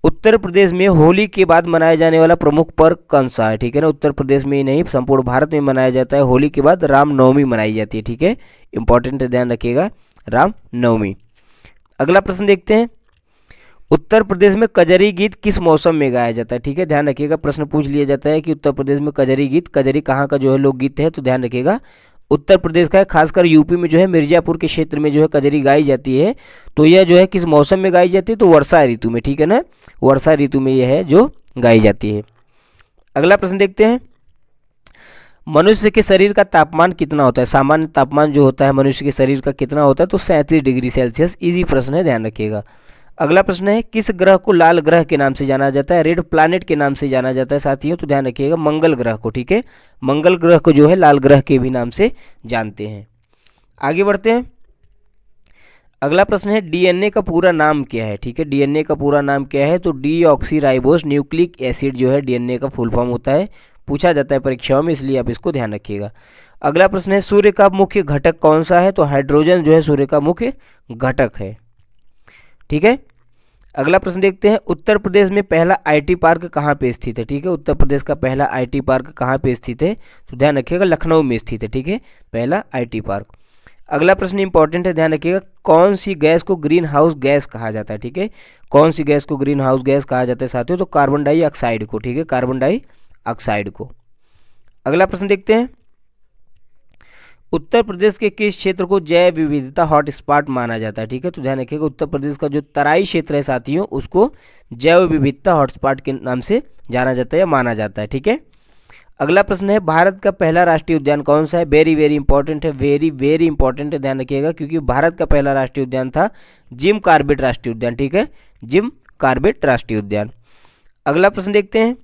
उत्तर प्रदेश में होली के बाद मनाया जाने वाला प्रमुख पर्व कौन सा है, ठीक है ना, उत्तर प्रदेश में ही नहीं संपूर्ण भारत में मनाया जाता है, होली के बाद रामनवमी मनाई जाती है, ठीक है, इंपॉर्टेंट है, ध्यान रखिएगा रामनवमी। अगला प्रश्न देखते हैं, उत्तर प्रदेश में कजरी गीत किस मौसम में गाया जाता है? ठीक है, ध्यान रखिएगा, प्रश्न पूछ लिया जाता है कि उत्तर प्रदेश में कजरी गीत, कजरी कहाँ का जो है लोकगीत है, तो ध्यान रखिएगा उत्तर प्रदेश का है, खासकर यूपी में जो है मिर्जापुर के क्षेत्र में जो है कजरी गाई जाती है। तो यह जो है किस मौसम में गाई जाती है? तो वर्षा ऋतु में, ठीक है ना, वर्षा ऋतु में यह है जो गाई जाती है। अगला प्रश्न देखते हैं, मनुष्य के शरीर का तापमान कितना होता है? सामान्य तापमान जो होता है मनुष्य के शरीर का कितना होता है? तो 37 डिग्री सेल्सियस। इजी प्रश्न है, ध्यान रखिएगा। अगला प्रश्न है, किस ग्रह को लाल ग्रह के नाम से जाना जाता है? रेड प्लैनेट के नाम से जाना जाता है साथियों, तो ध्यान रखिएगा मंगल ग्रह को, ठीक है, मंगल ग्रह को जो है लाल ग्रह के भी नाम से जानते हैं। आगे बढ़ते हैं, अगला प्रश्न है, डीएनए का पूरा नाम क्या है? ठीक है, डीएनए का पूरा नाम क्या है? तो डीऑक्सीराइबोस न्यूक्लिक एसिड जो है डीएनए का फुल फॉर्म होता है, पूछा जाता है परीक्षाओं में, इसलिए आप इसको ध्यान रखिएगा। अगला प्रश्न है, सूर्य का मुख्य घटक कौन सा है? तो हाइड्रोजन जो है सूर्य का मुख्य घटक है, ठीक है। अगला प्रश्न देखते हैं, उत्तर प्रदेश में पहला आईटी पार्क कहाँ पे स्थित है? ठीक है, उत्तर प्रदेश का पहला आईटी पार्क कहाँ पे स्थित है? तो ध्यान रखिएगा लखनऊ में स्थित है, ठीक है, पहला आईटी पार्क। अगला प्रश्न इंपॉर्टेंट है, ध्यान रखिएगा, कौन सी गैस को ग्रीन हाउस गैस कहा जाता है? ठीक है, कौन सी गैस को ग्रीन हाउस गैस कहा जाता है साथियों? तो कार्बन डाइऑक्साइड को, ठीक है, कार्बन डाइऑक्साइड को। अगला प्रश्न देखते हैं, उत्तर प्रदेश के किस क्षेत्र को जैव विविधता हॉटस्पॉट माना जाता है? ठीक है, तो ध्यान रखिएगा उत्तर प्रदेश का जो तराई क्षेत्र है साथियों उसको जैव विविधता हॉटस्पॉट के नाम से जाना जाता है या माना जाता है, ठीक है। अगला प्रश्न है, भारत का पहला राष्ट्रीय उद्यान कौन सा है? वेरी वेरी इंपॉर्टेंट है, वेरी वेरी इंपॉर्टेंट है, ध्यान रखिएगा, क्योंकि भारत का पहला राष्ट्रीय उद्यान था जिम कॉर्बेट राष्ट्रीय उद्यान, ठीक है, जिम कॉर्बेट राष्ट्रीय उद्यान। अगला प्रश्न देखते हैं,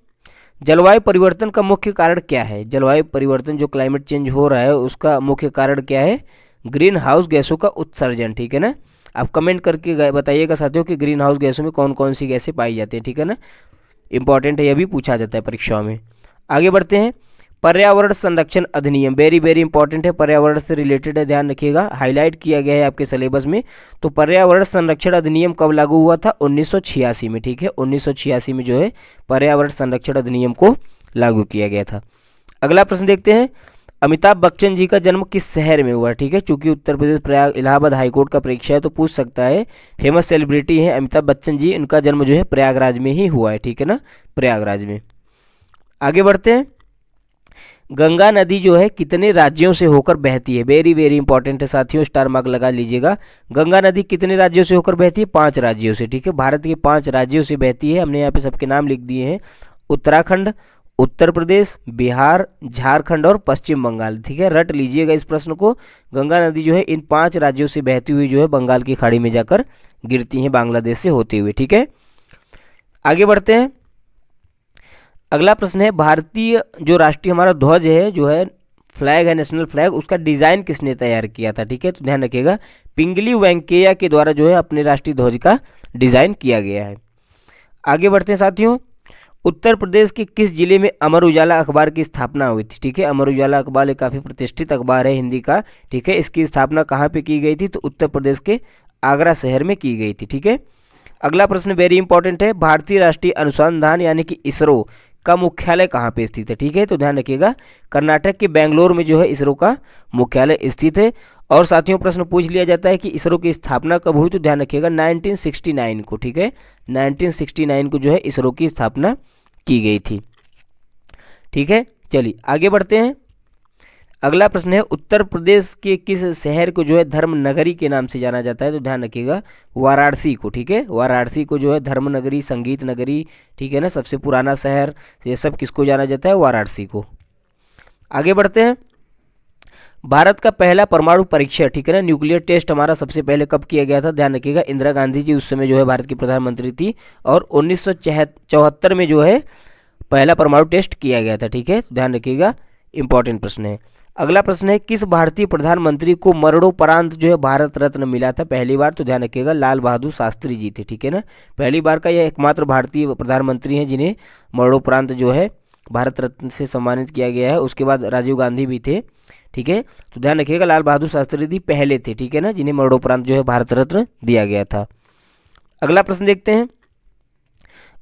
जलवायु परिवर्तन का मुख्य कारण क्या है? जलवायु परिवर्तन जो क्लाइमेट चेंज हो रहा है उसका मुख्य कारण क्या है? ग्रीन हाउस गैसों का उत्सर्जन, ठीक है ना। आप कमेंट करके बताइएगा साथियों कि ग्रीन हाउस गैसों में कौन कौन सी गैसें पाई जाती हैं, ठीक है ना, इंपॉर्टेंट है, यह भी पूछा जाता है परीक्षाओं में। आगे बढ़ते हैं, पर्यावरण संरक्षण अधिनियम, वेरी वेरी इंपॉर्टेंट है, पर्यावरण से रिलेटेड है, ध्यान रखिएगा, हाईलाइट किया गया है आपके सिलेबस में। तो पर्यावरण संरक्षण अधिनियम कब लागू हुआ था? 1986 में, ठीक है, 1986 में जो है पर्यावरण संरक्षण अधिनियम को लागू किया गया था। अगला प्रश्न देखते हैं, अमिताभ बच्चन जी का जन्म किस शहर में हुआ? ठीक है, चूंकि उत्तर प्रदेश प्रयाग इलाहाबाद हाईकोर्ट का परीक्षा है तो पूछ सकता है, फेमस सेलिब्रिटी है अमिताभ बच्चन जी, इनका जन्म जो है प्रयागराज में ही हुआ है, ठीक है ना, प्रयागराज में। आगे बढ़ते हैं, गंगा नदी जो है कितने राज्यों से होकर बहती है? वेरी वेरी इंपॉर्टेंट है साथियों, स्टार मार्क लगा लीजिएगा। गंगा नदी कितने राज्यों से होकर बहती है? 5 राज्यों से, ठीक है, भारत के 5 राज्यों से बहती है। हमने यहाँ पे सबके नाम लिख दिए हैं, उत्तराखंड, उत्तर प्रदेश, बिहार, झारखंड और पश्चिम बंगाल, ठीक है, रट लीजिएगा इस प्रश्न को। गंगा नदी जो है इन 5 राज्यों से बहती हुई जो है बंगाल की खाड़ी में जाकर गिरती है, बांग्लादेश से होते हुए, ठीक है। आगे बढ़ते हैं, अगला प्रश्न है, भारतीय जो राष्ट्रीय हमारा ध्वज है जो है फ्लैग है, नेशनल फ्लैग, उसका डिजाइन किसने तैयार किया था? ठीक है, तो ध्यान रखिएगा पिंगली वेंकैया के द्वारा जो है अपने राष्ट्रीय ध्वज का डिजाइन किया गया है। आगे बढ़ते हैं साथियों, उत्तर प्रदेश के किस जिले में अमर उजाला अखबार की स्थापना हुई थी? ठीक है, अमर उजाला अखबार एक काफी प्रतिष्ठित अखबार है हिंदी का, ठीक है, इसकी स्थापना कहाँ पे की गई थी? तो उत्तर प्रदेश के आगरा शहर में की गई थी, ठीक है। अगला प्रश्न वेरी इंपॉर्टेंट है, भारतीय राष्ट्रीय अनुसंधान यानी कि इसरो का मुख्यालय कहाँ पे स्थित है? ठीक है, तो ध्यान रखिएगा कर्नाटक के बेंगलोर में जो है इसरो का मुख्यालय स्थित है। और साथियों प्रश्न पूछ लिया जाता है कि इसरो की स्थापना कब हुई? तो ध्यान रखिएगा 1969 को, ठीक है, 1969 को जो है इसरो की स्थापना की गई थी, ठीक है। चलिए आगे बढ़ते हैं, अगला प्रश्न है, उत्तर प्रदेश के किस शहर को जो है धर्म नगरी के नाम से जाना जाता है? तो ध्यान रखिएगा वाराणसी को, ठीक है, वाराणसी को जो है धर्म नगरी, संगीत नगरी, ठीक है ना, सबसे पुराना शहर, ये सब किसको जाना जाता है? वाराणसी को। आगे बढ़ते हैं, भारत का पहला परमाणु परीक्षण, ठीक है ना, न्यूक्लियर टेस्ट हमारा सबसे पहले कब किया गया था? ध्यान रखिएगा इंदिरा गांधी जी उस समय जो है भारत की प्रधानमंत्री थी, और 1974 में जो है पहला परमाणु टेस्ट किया गया था, ठीक है, ध्यान रखिएगा, इंपॉर्टेंट प्रश्न है। अगला प्रश्न है, किस भारतीय प्रधानमंत्री को मरणोपरांत जो है भारत रत्न मिला था पहली बार? तो ध्यान रखिएगा लाल बहादुर शास्त्री जी थे, ठीक है ना, पहली बार का यह एकमात्र भारतीय प्रधानमंत्री हैं जिन्हें मरणोपरांत जो है भारत रत्न से सम्मानित किया गया है। उसके बाद राजीव गांधी भी थे, ठीक है, तो ध्यान रखिएगा लाल बहादुर शास्त्री जी पहले थे, ठीक है ना, जिन्हें मरणोपरांत जो है भारत रत्न दिया गया था। अगला प्रश्न देखते हैं,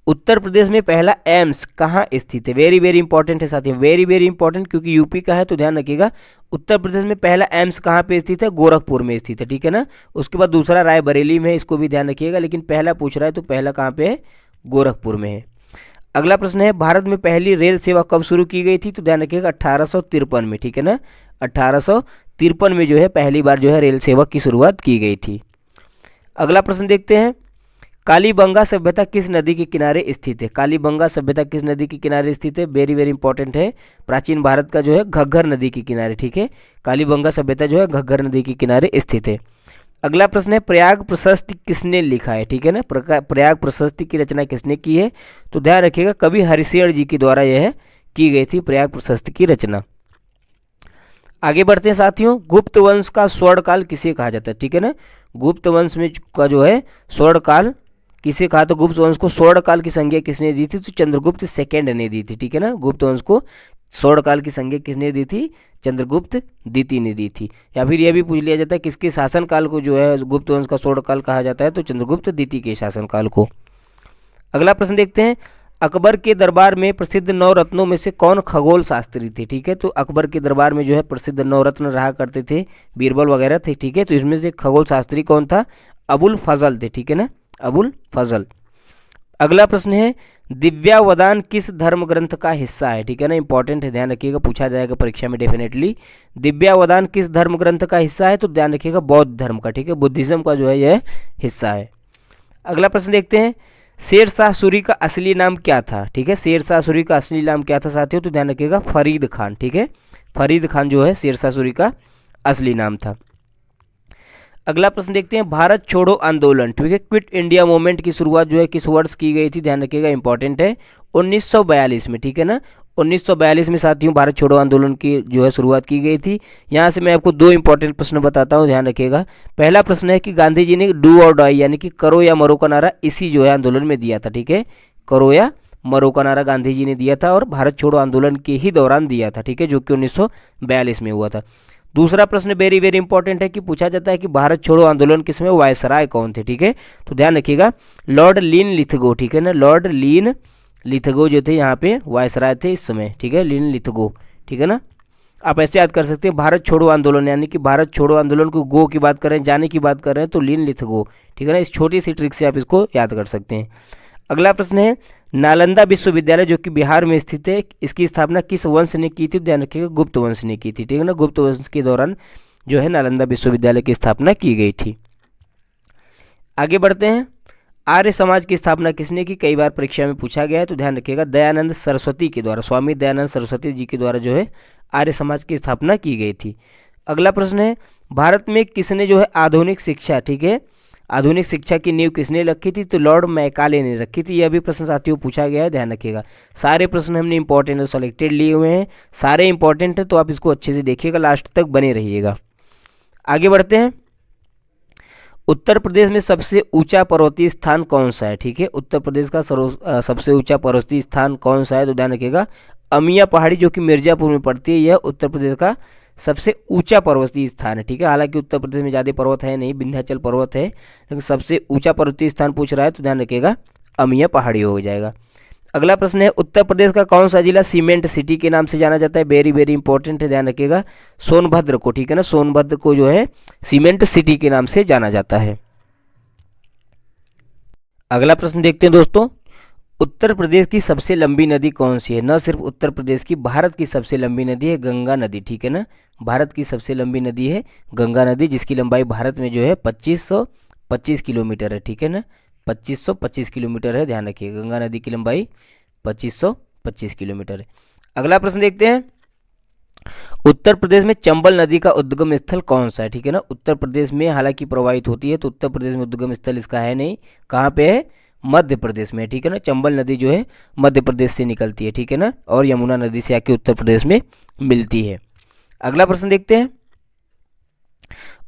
उत्तर प्रदेश में पहला एम्स कहाँ स्थित है? वेरी वेरी इंपॉर्टेंट है साथियों, वेरी वेरी इंपॉर्टेंट, क्योंकि यूपी का है तो ध्यान रखिएगा। उत्तर प्रदेश में पहला एम्स कहाँ पे स्थित है? गोरखपुर में स्थित है, ठीक है ना। उसके बाद दूसरा रायबरेली में है, इसको भी ध्यान रखिएगा, लेकिन पहला पूछ रहा है तो पहला कहाँ पे है? गोरखपुर में है। अगला प्रश्न है, भारत में पहली रेल सेवा कब शुरू की गई थी? तो ध्यान रखिएगा 1853 में, ठीक है ना। 1853 में जो है पहली बार जो है रेल सेवा की शुरुआत की गई थी। अगला प्रश्न देखते हैं, कालीबंगा सभ्यता किस नदी के किनारे स्थित है? कालीबंगा सभ्यता किस नदी के किनारे स्थित है? वेरी वेरी इंपॉर्टेंट है, प्राचीन भारत का जो है घग्गर नदी के किनारे, ठीक है। कालीबंगा सभ्यता जो है घग्गर नदी के किनारे स्थित है। अगला प्रश्न है, प्रयाग प्रशस्ति किसने लिखा है? ठीक है ना, प्रयाग प्रशस्ति की रचना किसने की है? तो ध्यान रखिएगा कवि हरिशेर जी के द्वारा यह की गई थी प्रयाग प्रशस्ति की रचना। आगे बढ़ते हैं साथियों, गुप्त वंश का स्वर्णकाल किसे कहा जाता है? ठीक है ना, गुप्त वंश में का जो है स्वर्णकाल किसे कहा? तो गुप्त वंश को स्वर्णकाल की संज्ञा किसने दी थी? तो चंद्रगुप्त सेकेंड ने दी थी, ठीक है ना। गुप्त वंश को स्वर्णकाल की संज्ञा किसने दी थी? चंद्रगुप्त द्वितीय ने दी थी। या फिर यह भी पूछ लिया जाता है किसके शासनकाल को जो है गुप्त वंश का स्वर्णकाल कहा जाता है? तो चंद्रगुप्त द्वितीय के शासनकाल को। अगला प्रश्न देखते हैं, अकबर के दरबार में प्रसिद्ध 9 रत्नों में से कौन खगोल शास्त्री थे? ठीक है, तो अकबर के दरबार में जो है प्रसिद्ध 9 रत्न रहा करते थे, बीरबल वगैरह थे, ठीक है। तो इसमें से खगोल शास्त्री कौन था? अबुल फजल थे, ठीक है ना, अबुल फजल। अगला प्रश्न है, दिव्यावदान किस धर्म ग्रंथ का हिस्सा है? ठीक है ना, इंपॉर्टेंट है, ध्यान रखिएगा, पूछा जाएगा परीक्षा में डेफिनेटली। दिव्यावदान किस धर्म ग्रंथ का हिस्सा है? तो ध्यान रखिएगा बौद्ध धर्म का, ठीक है, बुद्धिज्म का जो है यह हिस्सा है। अगला प्रश्न देखते हैं, शेर शाह सूरी का असली नाम क्या था? ठीक है, शेर शाह सूरी का असली नाम क्या था साथियों? तो ध्यान रखिएगा फरीद खान, ठीक है, फरीद खान जो है शेर शाह सूरी का असली नाम था। अगला प्रश्न देखते हैं, भारत छोड़ो आंदोलन, ठीक है, क्विट इंडिया मूवमेंट की शुरुआत जो है किस वर्ष की गई थी? ध्यान रखिएगा, इंपॉर्टेंट है, 1942 में, ठीक है ना। 1942 में साथियों भारत छोड़ो आंदोलन की जो है शुरुआत की गई थी। यहाँ से मैं आपको 2 इंपॉर्टेंट प्रश्न बताता हूँ, ध्यान रखिएगा। पहला प्रश्न है कि गांधी जी ने डू और डाई यानी कि करो या मरो का नारा इसी जो है आंदोलन में दिया था, ठीक है, करो या मरो का नारा गांधी जी ने दिया था और भारत छोड़ो आंदोलन के ही दौरान दिया था, ठीक है, जो कि 1942 में हुआ था। दूसरा प्रश्न वेरी वेरी इंपॉर्टेंट है कि पूछा जाता है कि भारत छोड़ो आंदोलन के समय वायसराय कौन थे? ठीक है, तो ध्यान रखिएगा लॉर्ड लिन लिथगो, ठीक है ना, लॉर्ड लिन लिथगो जो थे यहाँ पे वायसराय थे इस समय, ठीक है, लिन लिथगो, ठीक है ना। आप ऐसे याद कर सकते हैं, भारत छोड़ो आंदोलन यानी कि भारत छोड़ो आंदोलन को गो की बात कर रहे हैं, जाने की बात कर रहे हैं, तो लिन लिथगो, ठीक है ना। इस छोटी सी ट्रिक से आप इसको याद कर सकते हैं। अगला प्रश्न है, नालंदा विश्वविद्यालय जो कि बिहार में स्थित है, इसकी स्थापना किस वंश ने की थी? ध्यान रखिएगा गुप्त वंश ने की थी, ठीक है ना, गुप्त वंश के दौरान जो है नालंदा विश्वविद्यालय की स्थापना की गई थी। आगे बढ़ते हैं, आर्य समाज की स्थापना किसने की? कई बार परीक्षा में पूछा गया है, तो ध्यान रखिएगा दयानंद सरस्वती के द्वारा, स्वामी दयानंद सरस्वती जी के द्वारा जो है आर्य समाज की स्थापना की गई थी। अगला प्रश्न है, भारत में किसने जो है आधुनिक शिक्षा, ठीक है, आधुनिक शिक्षा की नींव किसने रखी थी? तो लॉर्ड मैकाले ने रखी थी। यह भी प्रश्न साथियों पूछा गया है, ध्यान रखिएगा। सारे प्रश्न हमने इंपॉर्टेंट सेलेक्टेड लिए हुए हैं, सारे इंपॉर्टेंट है, तो आप इसको अच्छे से देखिएगा, लास्ट तक बने रहिएगा। आगे बढ़ते हैं, उत्तर प्रदेश में सबसे ऊंचा पर्वतीय स्थान कौन सा है? ठीक है, उत्तर प्रदेश का सबसे ऊंचा पर्वतीय स्थान कौन सा है? तो ध्यान रखिएगा अमिया पहाड़ी जो कि मिर्जापुर में पड़ती है, यह उत्तर प्रदेश का सबसे ऊंचा पर्वतीय स्थान है, ठीक है। हालांकि उत्तर प्रदेश में ज़्यादा पर्वत है नहीं, विंध्याचल पर्वत है, लेकिन सबसे ऊंचा पर्वतीय स्थान पूछ रहा है तो ध्यान रखिएगा अमिया पहाड़ी हो जाएगा। अगला प्रश्न है, उत्तर प्रदेश का कौन सा जिला सीमेंट सिटी के नाम से जाना जाता है? वेरी वेरी इंपॉर्टेंट है, ध्यान रखिएगा सोनभद्र को, ठीक है ना, सोनभद्र को जो है सीमेंट सिटी के नाम से जाना जाता है। अगला प्रश्न देखते हैं दोस्तों, उत्तर प्रदेश की सबसे लंबी नदी कौन सी है? न सिर्फ उत्तर प्रदेश की, भारत की सबसे लंबी नदी है गंगा नदी, ठीक है ना, भारत की सबसे लंबी नदी है गंगा नदी, जिसकी लंबाई भारत में जो है 2525 किलोमीटर है, ठीक है ना, 2525 किलोमीटर है, ध्यान रखिए गंगा नदी की लंबाई 2525 किलोमीटर है। अगला प्रश्न देखते हैं, उत्तर प्रदेश में चंबल नदी का उद्गम स्थल कौन सा है? ठीक है ना, उत्तर प्रदेश में हालांकि प्रवाहित होती है, तो उत्तर प्रदेश में उद्गम स्थल इसका है नहीं, कहाँ पे है? मध्य प्रदेश में, ठीक है ना, चंबल नदी जो है मध्य प्रदेश से निकलती है, ठीक है ना, और यमुना नदी से आके उत्तर प्रदेश में मिलती है। अगला प्रश्न देखते हैं,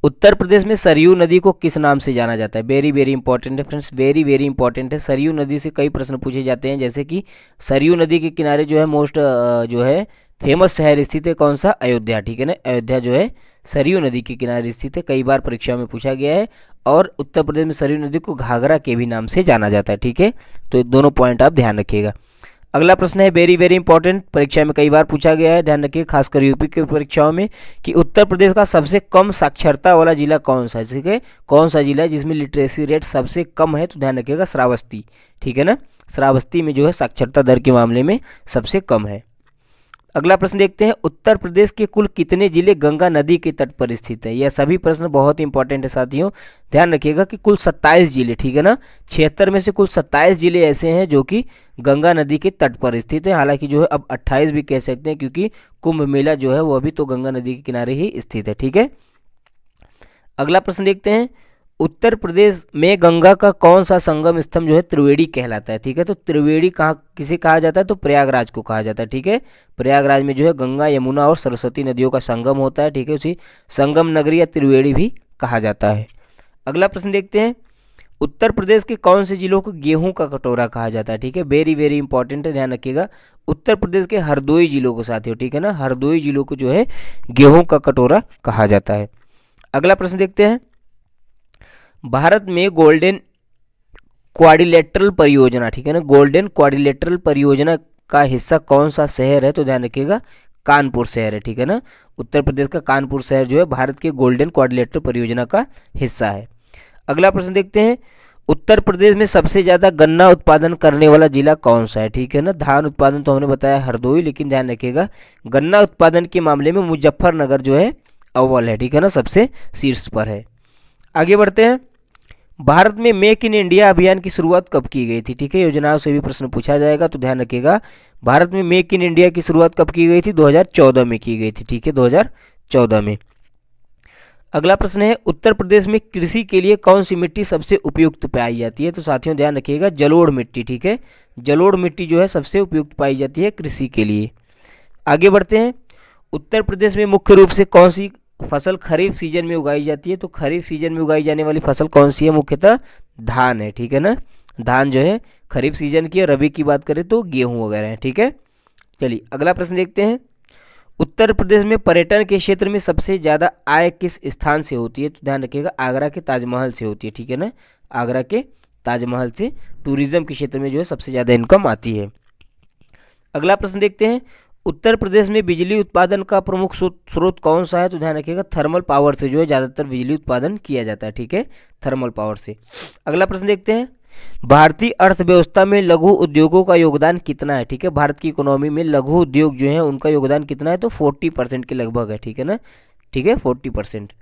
उत्तर प्रदेश में सरयू नदी को किस नाम से जाना जाता है? वेरी वेरी इंपॉर्टेंट है फ्रेंड्स, वेरी वेरी इंपॉर्टेंट है। सरयू नदी से कई प्रश्न पूछे जाते हैं, जैसे कि सरयू नदी के किनारे जो है मोस्ट जो है फेमस शहर स्थित है कौन सा? अयोध्या, ठीक है ना। अयोध्या जो है सरयू नदी के किनारे स्थित है, कई बार परीक्षा में पूछा गया है। और उत्तर प्रदेश में सरयू नदी को घाघरा के भी नाम से जाना जाता है, ठीक है। तो दोनों पॉइंट आप ध्यान रखिएगा। अगला प्रश्न है वेरी वेरी इंपॉर्टेंट, परीक्षा में कई बार पूछा गया है, ध्यान रखिए खासकर यूपी की परीक्षाओं में, कि उत्तर प्रदेश का सबसे कम साक्षरता वाला जिला कौन सा है, ठीक है। कौन सा जिला है जिसमें लिटरेसी रेट सबसे कम है? तो ध्यान रखिएगा श्रावस्ती, ठीक है ना। श्रावस्ती में जो है साक्षरता दर के मामले में सबसे कम है। अगला प्रश्न देखते हैं, उत्तर प्रदेश के कुल कितने जिले गंगा नदी के तट पर स्थित है? यह सभी प्रश्न बहुत इंपॉर्टेंट है साथियों, ध्यान रखिएगा कि कुल 27 जिले, ठीक है ना। 76 में से कुल 27 जिले ऐसे हैं जो कि गंगा नदी के तट पर स्थित है। हालांकि जो है अब 28 भी कह सकते हैं, क्योंकि कुंभ मेला जो है वो अभी तो गंगा नदी के किनारे ही स्थित है, ठीक है। अगला प्रश्न देखते हैं, उत्तर प्रदेश में गंगा का कौन सा संगम स्तंभ जो है त्रिवेणी कहलाता है, ठीक है। तो त्रिवेणी कहाँ किसे कहा जाता है? तो प्रयागराज को कहा जाता है, ठीक है। प्रयागराज में जो है गंगा, यमुना और सरस्वती नदियों का संगम होता है, ठीक है। उसी संगम नगरी या त्रिवेणी भी कहा जाता है। अगला प्रश्न देखते हैं, उत्तर प्रदेश के कौन से जिलों को गेहूं का कटोरा कहा जाता है, ठीक है। वेरी वेरी इंपॉर्टेंट है, ध्यान रखिएगा। उत्तर प्रदेश के हरदोई जिलों को साथियों, ठीक है ना, हरदोई जिलों को जो है गेहूं का कटोरा कहा जाता है। अगला प्रश्न देखते हैं, भारत में गोल्डन क्वाड्रिलेटरल परियोजना, ठीक है ना, गोल्डन क्वाड्रिलेटरल परियोजना का हिस्सा कौन सा शहर है? तो ध्यान रखिएगा कानपुर शहर है, ठीक है ना। उत्तर प्रदेश का कानपुर शहर जो है भारत के गोल्डन क्वाड्रिलेटरल परियोजना का हिस्सा है। अगला प्रश्न देखते हैं, उत्तर प्रदेश में सबसे ज्यादा गन्ना उत्पादन करने वाला जिला कौन सा है, ठीक है ना। धान उत्पादन तो हमने बताया हरदोई, लेकिन ध्यान रखिएगा गन्ना उत्पादन के मामले में मुजफ्फरनगर जो है अव्वल है, ठीक है ना, सबसे शीर्ष पर है। आगे बढ़ते हैं, भारत में मेक इन इंडिया अभियान की शुरुआत कब की गई थी, ठीक है। योजनाओं से भी प्रश्न पूछा जाएगा, तो ध्यान रखिएगा भारत में मेक इन इंडिया की शुरुआत कब की गई थी? 2014 में की गई थी, ठीक है, 2014 में। अगला प्रश्न है, उत्तर प्रदेश में कृषि के लिए कौन सी मिट्टी सबसे उपयुक्त पाई जाती है? तो साथियों ध्यान रखिएगा जलोढ़ मिट्टी, ठीक है। जलोढ़ मिट्टी जो है सबसे उपयुक्त पाई जाती है कृषि के लिए। आगे बढ़ते हैं, उत्तर प्रदेश में मुख्य रूप से कौन सी फसल खरीफ सीजन में उगाई जाती है? तो खरीफ सीजन में उगाई जाने वाली फसल कौन सी है? मुख्यतः धान है, ठीक है ना। धान जो है खरीफ सीजन की, और रबी की बात करें तो गेहूं वगैरह है, ठीक है। चलिए अगला प्रश्न देखते हैं, उत्तर प्रदेश में पर्यटन के क्षेत्र में सबसे ज्यादा आय किस स्थान से होती है? तो ध्यान रखिएगा आगरा के ताजमहल से होती है, ठीक है ना। आगरा के ताजमहल से टूरिज्म के क्षेत्र में जो है सबसे ज्यादा इनकम आती है। अगला प्रश्न देखते हैं, उत्तर प्रदेश में बिजली उत्पादन का प्रमुख स्रोत कौन सा है? तो ध्यान रखिएगा थर्मल पावर से जो है ज्यादातर बिजली उत्पादन किया जाता है, ठीक है, थर्मल पावर से। अगला प्रश्न देखते हैं, भारतीय अर्थव्यवस्था में लघु उद्योगों का योगदान कितना है? ठीक है, भारत की इकोनॉमी में लघु उद्योग जो है उनका योगदान कितना है? तो 40% के लगभग है, ठीक है ना, ठीक है 40%।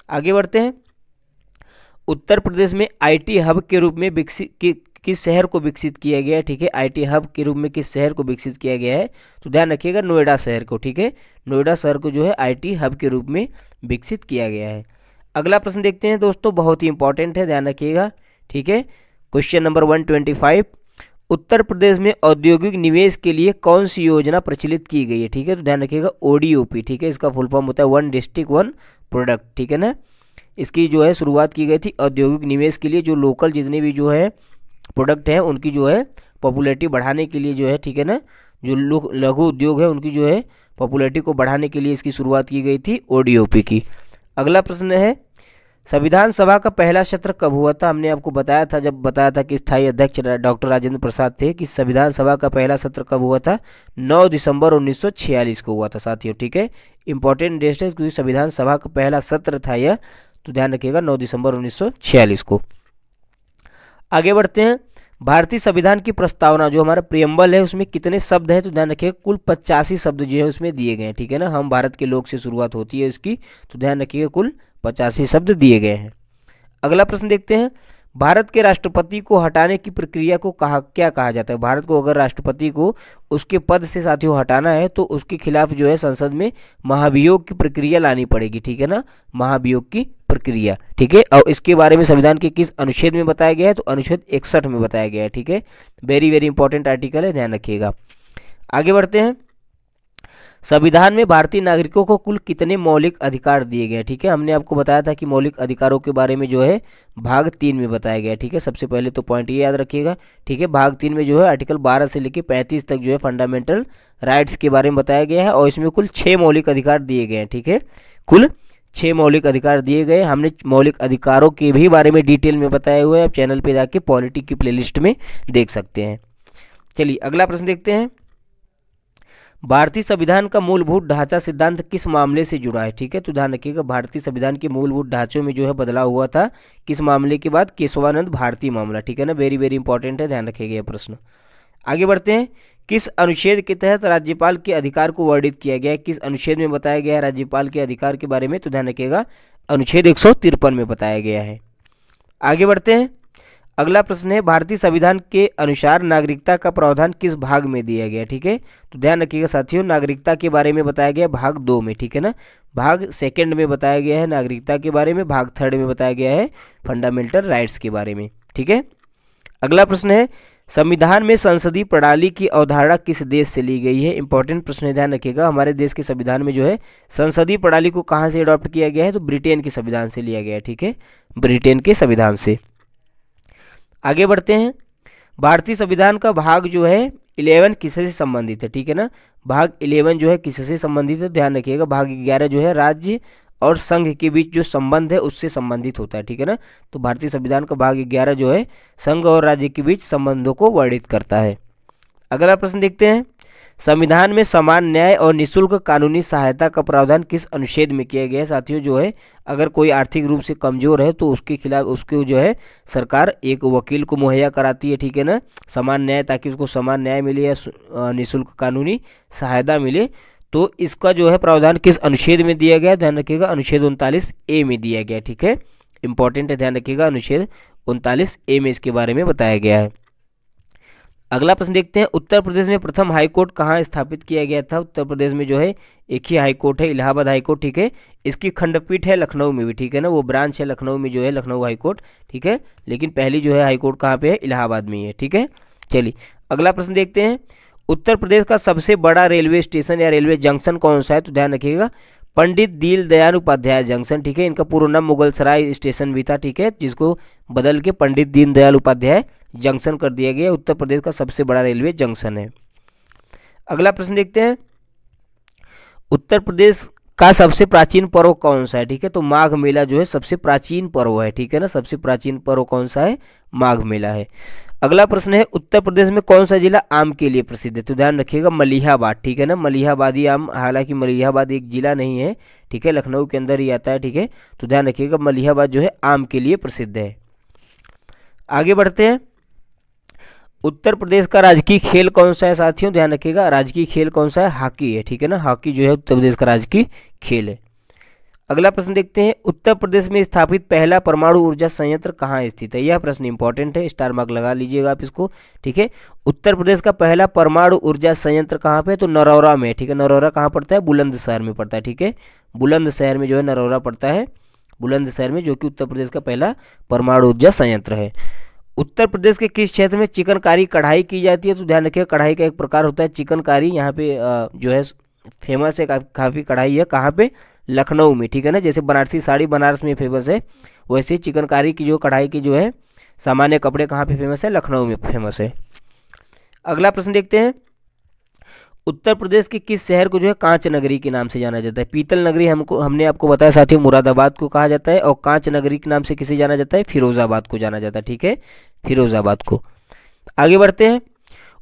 आगे बढ़ते हैं, उत्तर प्रदेश में आईटी हब के रूप में विकसित किस शहर को विकसित किया गया है? ठीक है, आईटी हब के रूप में किस शहर को विकसित किया गया है? तो ध्यान रखिएगा नोएडा शहर को, ठीक है, नोएडा शहर को जो है आईटी हब के रूप में विकसित किया गया है। अगला प्रश्न देखते हैं दोस्तों, बहुत ही इंपॉर्टेंट है, ध्यान रखिएगा, ठीक है। क्वेश्चन नंबर 125, उत्तर प्रदेश में औद्योगिक निवेश के लिए कौन सी योजना प्रचलित की गई है? ठीक है, तो ध्यान रखिएगा ओडीओपी, ठीक है, इसका फुल फॉर्म होता है वन डिस्ट्रिक्ट वन प्रोडक्ट, ठीक है ना। इसकी जो है शुरुआत की गई थी औद्योगिक निवेश के लिए, जो लोकल जितने भी जो है प्रोडक्ट हैं उनकी जो है पॉपुलैरिटी बढ़ाने के लिए जो है, ठीक है ना, जो लघु उद्योग है उनकी जो है पॉपुलैरिटी को बढ़ाने के लिए इसकी शुरुआत की गई थी ओडीओपी की। अगला प्रश्न है, संविधान सभा का पहला सत्र कब हुआ था? हमने आपको बताया था, जब बताया था कि स्थायी अध्यक्ष डॉक्टर राजेंद्र प्रसाद थे, कि संविधान सभा का पहला सत्र कब हुआ था? 9 दिसंबर 1946 को हुआ था साथियों, ठीक है, इंपॉर्टेंट डेट है क्योंकि संविधान सभा का पहला सत्र था यह, तो ध्यान रखिएगा 9 दिसंबर 1946 को। आगे बढ़ते हैं, भारतीय संविधान की प्रस्तावना जो हमारा प्रियम्बल है उसमें कितने शब्द हैं? तो ध्यान रखिएगा कुल 85 शब्द जो है उसमें दिए गए हैं, ठीक है ना, हम भारत के लोग से शुरुआत होती है इसकी, तो ध्यान रखिएगा कुल 85 शब्द दिए गए हैं। अगला प्रश्न देखते हैं, भारत के राष्ट्रपति को हटाने की प्रक्रिया को क्या कहा जाता है? भारत को अगर राष्ट्रपति को उसके पद से साथियों हटाना है तो उसके खिलाफ जो है संसद में महाभियोग की प्रक्रिया लानी पड़ेगी, ठीक है ना, महाभियोग की प्रक्रिया, ठीक है। और इसके बारे में संविधान के किस अनुच्छेद में बताया गया है? तो अनुच्छेद 61 में बताया गया है, ठीक है, वेरी वेरी इंपॉर्टेंट आर्टिकल है, ध्यान रखिएगा। आगे बढ़ते हैं, संविधान में भारतीय नागरिकों को कुल कितने मौलिक अधिकार दिए गए हैं? ठीक है, हमने आपको बताया था कि मौलिक अधिकारों के बारे में जो है भाग 3 में बताया गया है। ठीक है, सबसे पहले तो पॉइंट ये याद रखिएगा। ठीक है, भाग 3 में जो है आर्टिकल 12 से लेकर 35 तक जो है फंडामेंटल राइट्स के बारे में बताया गया है और इसमें कुल 6 मौलिक अधिकार दिए गए हैं। ठीक है, कुल 6 मौलिक अधिकार दिए गए। हमने मौलिक अधिकारों के भी बारे में डिटेल में बताया हुआ है, आप चैनल पे जाके पॉलिटी की प्लेलिस्ट में देख सकते हैं। चलिए अगला प्रश्न देखते हैं। भारतीय संविधान का मूलभूत ढांचा सिद्धांत किस मामले से जुड़ा है? ठीक है, तो ध्यान रखिएगा, भारतीय संविधान के मूलभूत ढांचों में जो है बदलाव हुआ था किस मामले के बाद? केशवानंद भारती मामला। ठीक है ना, वेरी वेरी इंपॉर्टेंट है, ध्यान रखिएगा यह प्रश्न। आगे बढ़ते हैं। किस अनुच्छेद के तहत राज्यपाल के अधिकार को वर्णित किया गया है? किस अनुच्छेद में बताया गया है राज्यपाल के अधिकार के बारे में? तो ध्यान रखिएगा, अनुच्छेद 153 में बताया गया है। आगे बढ़ते हैं। अगला प्रश्न है, भारतीय संविधान के अनुसार नागरिकता का प्रावधान किस भाग में दिया गया? ठीक है, तो ध्यान रखिएगा साथियों, नागरिकता के बारे में बताया गया भाग 2 में। ठीक है ना, भाग 2 में बताया गया है नागरिकता के बारे में, भाग 3 में बताया गया है फंडामेंटल राइट्स के बारे में। ठीक है, अगला प्रश्न है, संविधान में संसदीय प्रणाली की अवधारणा किस देश से ली गई है? इंपॉर्टेंट प्रश्न है, ध्यान रखिएगा। हमारे देश के संविधान में जो है संसदीय प्रणाली को कहाँ से अडॉप्ट किया गया है? तो ब्रिटेन के संविधान से लिया गया है। ठीक है, ब्रिटेन के संविधान से। आगे बढ़ते हैं। भारतीय संविधान का भाग जो है 11 किससे संबंधित है? ठीक है ना, भाग 11 जो है किससे संबंधित है? ध्यान रखिएगा, भाग 11 जो है राज्य और संघ के बीच जो संबंध है उससे संबंधित होता है। ठीक है ना, तो भारतीय संविधान का भाग 11 जो है संघ और राज्य के बीच संबंधों को वर्णित करता है। अगला प्रश्न देखते हैं। संविधान में समान न्याय और निःशुल्क कानूनी सहायता का प्रावधान किस अनुच्छेद में किया गया है? साथियों जो है अगर कोई आर्थिक रूप से कमजोर है तो उसके खिलाफ उसको जो है सरकार एक वकील को मुहैया कराती है। ठीक है ना, समान न्याय, ताकि उसको समान न्याय मिले या निःशुल्क कानूनी सहायता मिले। तो इसका जो है प्रावधान किस अनुच्छेद में दिया गया? ध्यान रखिएगा, अनुच्छेद 39A में दिया गया। ठीक है, इंपॉर्टेंट है, ध्यान रखिएगा, अनुच्छेद 39A में इसके बारे में बताया गया है। अगला प्रश्न देखते हैं। उत्तर प्रदेश में प्रथम हाईकोर्ट कहाँ स्थापित किया गया था? उत्तर प्रदेश में जो है एक ही हाईकोर्ट है, इलाहाबाद हाईकोर्ट। ठीक है, इसकी खंडपीठ है लखनऊ में भी। ठीक है ना, वो ब्रांच है लखनऊ में जो है लखनऊ हाईकोर्ट। ठीक है, लेकिन पहली जो है हाईकोर्ट कहाँ पे है? इलाहाबाद में ही है। ठीक है, चलिए अगला प्रश्न देखते हैं। उत्तर प्रदेश का सबसे बड़ा रेलवे स्टेशन या रेलवे जंक्शन कौन सा है? तो ध्यान रखिएगा, पंडित दीनदयाल उपाध्याय जंक्शन। ठीक है, इनका पूरा नाम मुगलसराय स्टेशन भी था। ठीक है, जिसको बदल के पंडित दीनदयाल उपाध्याय जंक्शन कर दिया गया। उत्तर प्रदेश का सबसे बड़ा रेलवे जंक्शन है। अगला प्रश्न देखते हैं। उत्तर प्रदेश का सबसे प्राचीन पर्व कौन सा है? ठीक है, तो माघ मेला जो है सबसे प्राचीन पर्व है। ठीक है ना, सबसे प्राचीन पर्व कौन सा है? माघ मेला है। अगला प्रश्न है, उत्तर प्रदेश में कौन सा जिला आम के लिए प्रसिद्ध है? तो ध्यान रखिएगा, मलिहाबाद। ठीक है ना, मलिहाबादी आम, हालांकि मलिहाबाद एक जिला नहीं है। ठीक है, लखनऊ के अंदर ही आता है। ठीक है, तो ध्यान रखिएगा, मलिहाबाद जो है आम के लिए प्रसिद्ध है। आगे बढ़ते हैं। उत्तर प्रदेश का राजकीय खेल कौन सा है? साथियों ध्यान रखिएगा, राजकीय खेल कौन सा है? हॉकी है। ठीक है ना, हॉकी जो है उत्तर प्रदेश का राजकीय खेल है। अगला प्रश्न देखते हैं। उत्तर प्रदेश में स्थापित पहला परमाणु ऊर्जा संयंत्र कहाँ स्थित है? यह प्रश्न इंपॉर्टेंट है, स्टार मार्क लगा लीजिएगा आप इसको। ठीक है, उत्तर प्रदेश का पहला परमाणु ऊर्जा संयंत्र कहाँ पे? तो नरौरा में। ठीक है, नरौरा कहाँ पड़ता है? बुलंदशहर में पड़ता है। ठीक है, बुलंदशहर में जो है नरौरा पड़ता है, बुलंदशहर में, जो कि उत्तर प्रदेश का पहला परमाणु ऊर्जा संयंत्र है। उत्तर प्रदेश के किस क्षेत्र में चिकनकारी कढ़ाई की जाती है? तो ध्यान रखिए, कढ़ाई का एक प्रकार होता है चिकनकारी। यहाँ पे जो है फेमस है काफ़ी कढ़ाई है। कहाँ पे? लखनऊ में। ठीक है ना, जैसे बनारसी साड़ी बनारस में फेमस है, वैसे चिकनकारी की जो कढ़ाई की जो है सामान्य कपड़े कहाँ पे फेमस है? लखनऊ में फेमस है। अगला प्रश्न देखते हैं। उत्तर प्रदेश के किस शहर को जो है कांच नगरी के नाम से जाना जाता है? पीतल नगरी हमने आपको बताया साथियों, मुरादाबाद को कहा जाता है, और कांच नगरी के नाम से किसे जाना जाता है? फिरोजाबाद को जाना जाता है। ठीक है, फिरोजाबाद को। आगे बढ़ते हैं।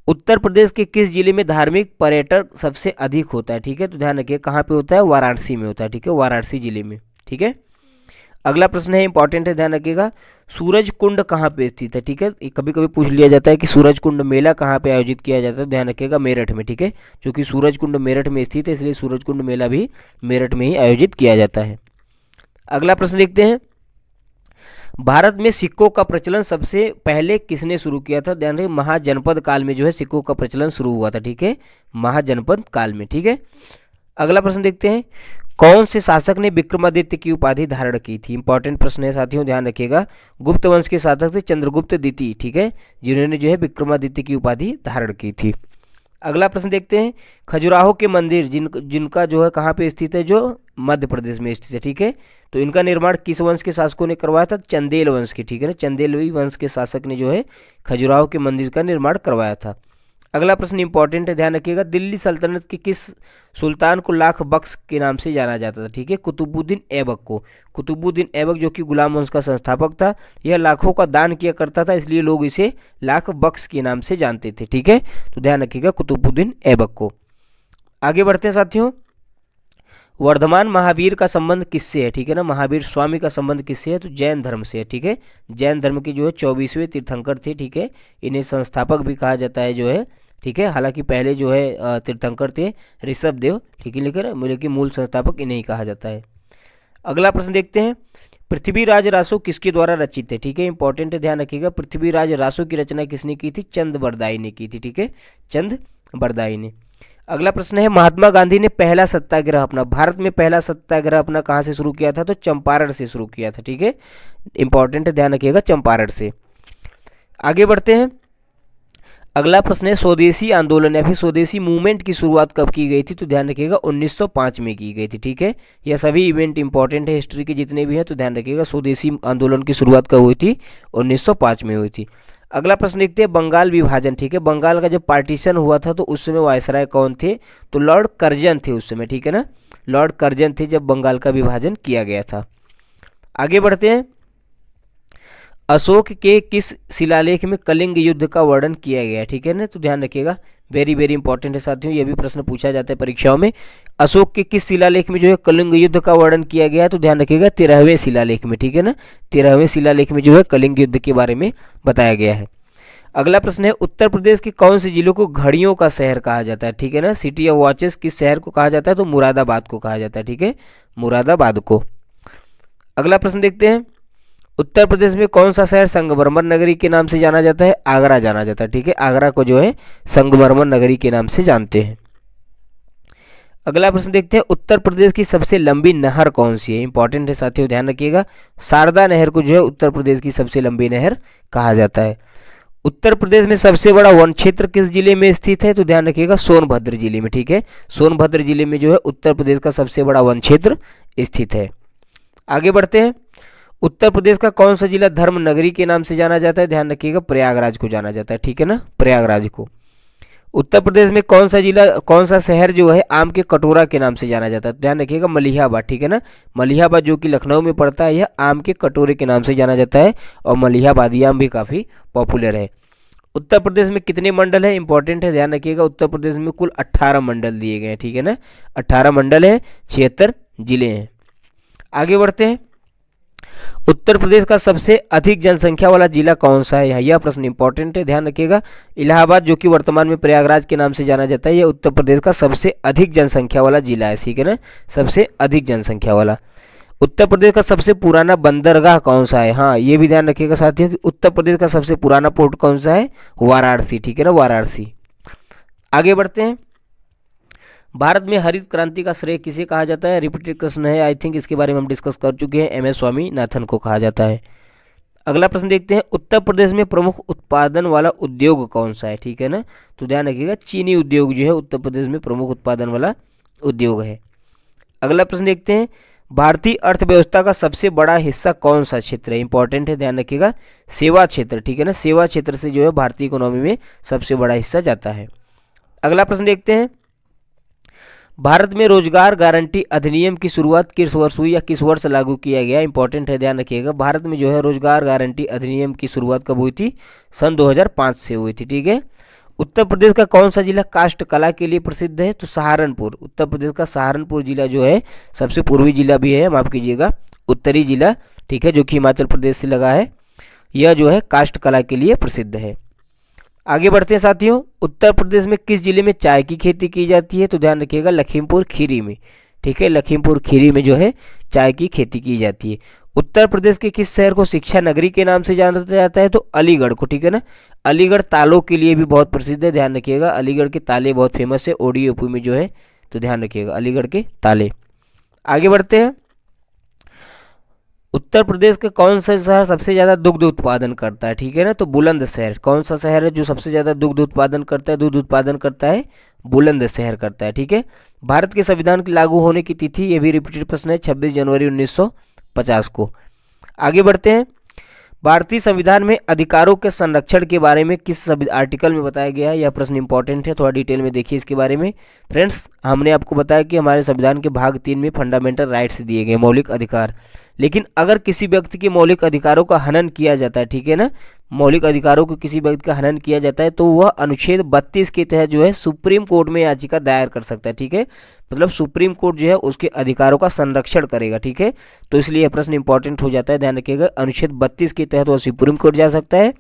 उत्तर प्रदेश के किस जिले में धार्मिक पर्यटक सबसे अधिक होता है? ठीक है, तो ध्यान रखिए, कहाँ पे होता है? वाराणसी में होता है। ठीक है, वाराणसी जिले में। ठीक है, अगला प्रश्न है, इंपॉर्टेंट है, ध्यान रखिएगा, सूरज कुंड कहाँ पे स्थित है? ठीक है, कभी कभी पूछ लिया जाता है कि सूरज कुंड मेला कहाँ पे आयोजित किया जाता है? ध्यान रखिएगा, मेरठ में। ठीक है, क्योंकि सूरज कुंड मेरठ में स्थित है, इसलिए सूरज कुंड मेला भी मेरठ में ही आयोजित किया जाता है। अगला प्रश्न देखते हैं। भारत में सिक्कों का प्रचलन सबसे पहले किसने शुरू किया था? ध्यान रखिए, महाजनपद काल में जो है सिक्कों का प्रचलन शुरू हुआ था। ठीक है, महाजनपद काल में। ठीक है, अगला प्रश्न देखते हैं। कौन से शासक ने विक्रमादित्य की उपाधि धारण की थी? इंपॉर्टेंट प्रश्न है साथियों, ध्यान रखिएगा, गुप्त वंश के शासक थे चंद्रगुप्त द्वितीय। ठीक है, जिन्होंने जो है विक्रमादित्य की उपाधि धारण की थी। अगला प्रश्न देखते हैं, खजुराहो के मंदिर जिनका जो है कहाँ पे स्थित है, जो मध्य प्रदेश में स्थित है, ठीक है। तो इनका निर्माण किस वंश के शासकों ने करवाया था, चंदेल वंश के, ठीक है ना, चंदेलवी वंश के शासक ने जो है खजुराहो के मंदिर का निर्माण करवाया था। अगला प्रश्न इंपॉर्टेंट है, ध्यान रखिएगा, दिल्ली सल्तनत के किस सुल्तान को लाख बख्श के नाम से जाना जाता था, ठीक है, कुतुबुद्दीन ऐबक को। कुतुबुद्दीन ऐबक जो कि गुलाम वंश का संस्थापक था, यह लाखों का दान किया करता था, इसलिए लोग इसे लाख बख्श के नाम से जानते थे, ठीक है। तो ध्यान रखिएगा कुतुबुद्दीन ऐबक को। आगे बढ़ते हैं साथियों, वर्धमान महावीर का संबंध किससे है, ठीक है ना, महावीर स्वामी का संबंध किससे है, तो जैन धर्म से है, ठीक है। जैन धर्म के जो है 24वें तीर्थंकर थे, ठीक है, इन्हें संस्थापक भी कहा जाता है जो है, ठीक है। हालांकि पहले जो है तीर्थंकर थे ऋषभ देव, ठीक है, लेकिन मूल संस्थापक इन्हें ही कहा जाता है। अगला प्रश्न देखते हैं, पृथ्वीराज रासो किसके द्वारा रचित है, ठीक है, इंपॉर्टेंट है, ध्यान रखिएगा, पृथ्वीराज रासो की रचना किसने की थी, चंद बरदाई ने की थी, ठीक है, चंद बरदाई ने। अगला प्रश्न है, महात्मा गांधी ने पहला सत्याग्रह अपना, भारत में पहला सत्याग्रह अपना कहाँ से शुरू किया था, तो चंपारण से शुरू किया था, ठीक है, इंपॉर्टेंट है, ध्यान रखिएगा, चंपारण से। आगे बढ़ते हैं, अगला प्रश्न है, स्वदेशी आंदोलन या फिर स्वदेशी मूवमेंट की शुरुआत कब की गई थी, तो ध्यान रखिएगा 1905 में की गई थी, ठीक है। यह सभी इवेंट इंपॉर्टेंट है हिस्ट्री के जितने भी हैं, तो ध्यान रखिएगा स्वदेशी आंदोलन की शुरुआत कब हुई थी, 1905 में हुई थी। अगला प्रश्न देखते हैं, बंगाल विभाजन, ठीक है, बंगाल का जब पार्टीशन हुआ था तो उस समय वायसराय कौन थे, तो लॉर्ड कर्जन थे उस समय, ठीक है ना, लॉर्ड कर्जन थे जब बंगाल का विभाजन किया गया था। आगे बढ़ते हैं, अशोक के किस शिलालेख में कलिंग युद्ध का वर्णन किया गया है, ठीक है ना, तो ध्यान रखिएगा, वेरी वेरी इंपॉर्टेंट है साथियों, ये भी प्रश्न पूछा जाता है परीक्षाओं में। अशोक के किस शिलालेख में जो है कलिंग युद्ध का वर्णन किया गया है, तो ध्यान रखिएगा 13वें शिलालेख में, ठीक है ना, 13वें शिलालेख में जो है कलिंग युद्ध के बारे में बताया गया है। अगला प्रश्न है, उत्तर प्रदेश के कौन से जिलों को घड़ियों का शहर कहा जाता है, ठीक है ना, सिटी ऑफ वॉचेस किस शहर को कहा जाता है, तो मुरादाबाद को कहा जाता है, ठीक है, मुरादाबाद को। अगला प्रश्न देखते हैं, उत्तर प्रदेश में कौन सा शहर संगमरमर नगरी के नाम से जाना जाता है, आगरा जाना जाता है, ठीक है, आगरा को जो है संगमरमर नगरी के नाम से जानते हैं। अगला प्रश्न देखते हैं, उत्तर प्रदेश की सबसे लंबी नहर कौन सी है, इंपॉर्टेंट है साथियों, ध्यान रखिएगा, शारदा नहर को जो है उत्तर प्रदेश की सबसे लंबी नहर कहा जाता है। उत्तर प्रदेश में सबसे बड़ा वन क्षेत्र किस जिले में स्थित है, तो ध्यान रखिएगा सोनभद्र जिले में, ठीक है, सोनभद्र जिले में जो है उत्तर प्रदेश का सबसे बड़ा वन क्षेत्र स्थित है। आगे बढ़ते हैं, उत्तर प्रदेश का कौन सा जिला धर्म नगरी के नाम से जाना जाता है, ध्यान रखिएगा प्रयागराज को जाना जाता है, ठीक है ना, प्रयागराज को। उत्तर प्रदेश में कौन सा जिला, कौन सा शहर जो है आम के कटोरा के नाम से जाना जाता है, ध्यान रखिएगा मलिहाबाद, ठीक है ना, मलिहाबाद जो कि लखनऊ में पड़ता है, यह आम के कटोरे के नाम से जाना जाता है और मलिहाबादी आम भी काफ़ी पॉपुलर है। उत्तर प्रदेश में कितने मंडल है, इंपॉर्टेंट है, ध्यान रखिएगा, उत्तर प्रदेश में कुल 18 मंडल दिए गए हैं, ठीक है ना, 18 मंडल है, 76 जिले हैं। आगे बढ़ते हैं, उत्तर प्रदेश का सबसे अधिक जनसंख्या वाला जिला कौन सा है, यह प्रश्न इंपॉर्टेंट है, ध्यान रखिएगा, इलाहाबाद जो कि वर्तमान में प्रयागराज के नाम से जाना जाता है, यह उत्तर प्रदेश का सबसे अधिक जनसंख्या वाला जिला है, ठीक है ना, सबसे अधिक जनसंख्या वाला। उत्तर प्रदेश का सबसे पुराना बंदरगाह कौन सा है, हाँ ये भी ध्यान रखिएगा साथियों कि उत्तर प्रदेश का सबसे पुराना पोर्ट कौन सा है, वाराणसी, ठीक है ना, वाराणसी। आगे बढ़ते हैं, भारत में हरित क्रांति का श्रेय किसे कहा जाता है, रिपीटेड प्रश्न है, आई थिंक इसके बारे में हम डिस्कस कर चुके हैं, एम एस स्वामीनाथन को कहा जाता है। अगला प्रश्न देखते हैं, उत्तर प्रदेश में प्रमुख उत्पादन वाला उद्योग कौन सा है, ठीक है ना, तो ध्यान रखिएगा चीनी उद्योग जो है उत्तर प्रदेश में प्रमुख उत्पादन वाला उद्योग है। अगला प्रश्न देखते हैं, भारतीय अर्थव्यवस्था का सबसे बड़ा हिस्सा कौन सा क्षेत्र है, इंपॉर्टेंट है, ध्यान रखिएगा सेवा क्षेत्र, ठीक है ना, सेवा क्षेत्र से जो है भारतीय इकोनॉमी में सबसे बड़ा हिस्सा जाता है। अगला प्रश्न देखते हैं, भारत में रोजगार गारंटी अधिनियम की शुरुआत किस वर्ष हुई या किस वर्ष लागू किया गया, इंपॉर्टेंट है, ध्यान रखिएगा, भारत में जो है रोजगार गारंटी अधिनियम की शुरुआत कब हुई थी, सन 2005 से हुई थी, ठीक है। उत्तर प्रदेश का कौन सा जिला काष्ठ कला के लिए प्रसिद्ध है, तो सहारनपुर, उत्तर प्रदेश का सहारनपुर जिला जो है सबसे पूर्वी जिला भी है, माफ कीजिएगा उत्तरी जिला, ठीक है, जो कि हिमाचल प्रदेश से लगा है, यह जो है काष्ठ कला के लिए प्रसिद्ध है। आगे बढ़ते हैं साथियों, उत्तर प्रदेश में किस जिले में चाय की खेती की जाती है, तो ध्यान रखिएगा लखीमपुर खीरी में, ठीक है, लखीमपुर खीरी में जो है चाय की खेती की जाती है। उत्तर प्रदेश के किस शहर को शिक्षा नगरी के नाम से जाना जाता है, तो अलीगढ़ को, ठीक है ना, अलीगढ़ तालों के लिए भी बहुत प्रसिद्ध है, ध्यान रखिएगा अलीगढ़ के ताले बहुत फेमस है ओडीओपी में जो है, तो ध्यान रखिएगा अलीगढ़ के ताले। आगे बढ़ते हैं, उत्तर प्रदेश के कौन सा शहर सबसे ज्यादा दुग्ध उत्पादन करता है, ठीक है ना, तो बुलंदशहर। कौन सा शहर है जो सबसे ज्यादा दुग्ध उत्पादन करता है, दूध उत्पादन करता है, बुलंदशहर करता है, ठीक है। भारत के संविधान के लागू होने की तिथि, ये भी रिपीटेड प्रश्न है, 26 जनवरी 1950 को। आगे बढ़ते हैं। भारतीय संविधान में अधिकारों के संरक्षण के बारे में किस आर्टिकल में बताया गया है, यह प्रश्न इंपॉर्टेंट है, थोड़ा डिटेल में देखिए इसके बारे में। फ्रेंड्स, हमने आपको बताया कि हमारे संविधान के भाग 3 में फंडामेंटल राइट्स दिए गए, मौलिक अधिकार। लेकिन अगर किसी व्यक्ति के मौलिक अधिकारों का हनन किया जाता है, ठीक है ना, मौलिक अधिकारों को किसी व्यक्ति का हनन किया जाता है, तो वह अनुच्छेद 32 के तहत जो है सुप्रीम कोर्ट में याचिका दायर कर सकता है, ठीक है। मतलब सुप्रीम कोर्ट जो है उसके अधिकारों का संरक्षण करेगा, ठीक है। तो इसलिए यह प्रश्न इंपॉर्टेंट हो जाता है, ध्यान रखिएगा। अनुच्छेद 32 के तहत वह सुप्रीम कोर्ट जा सकता है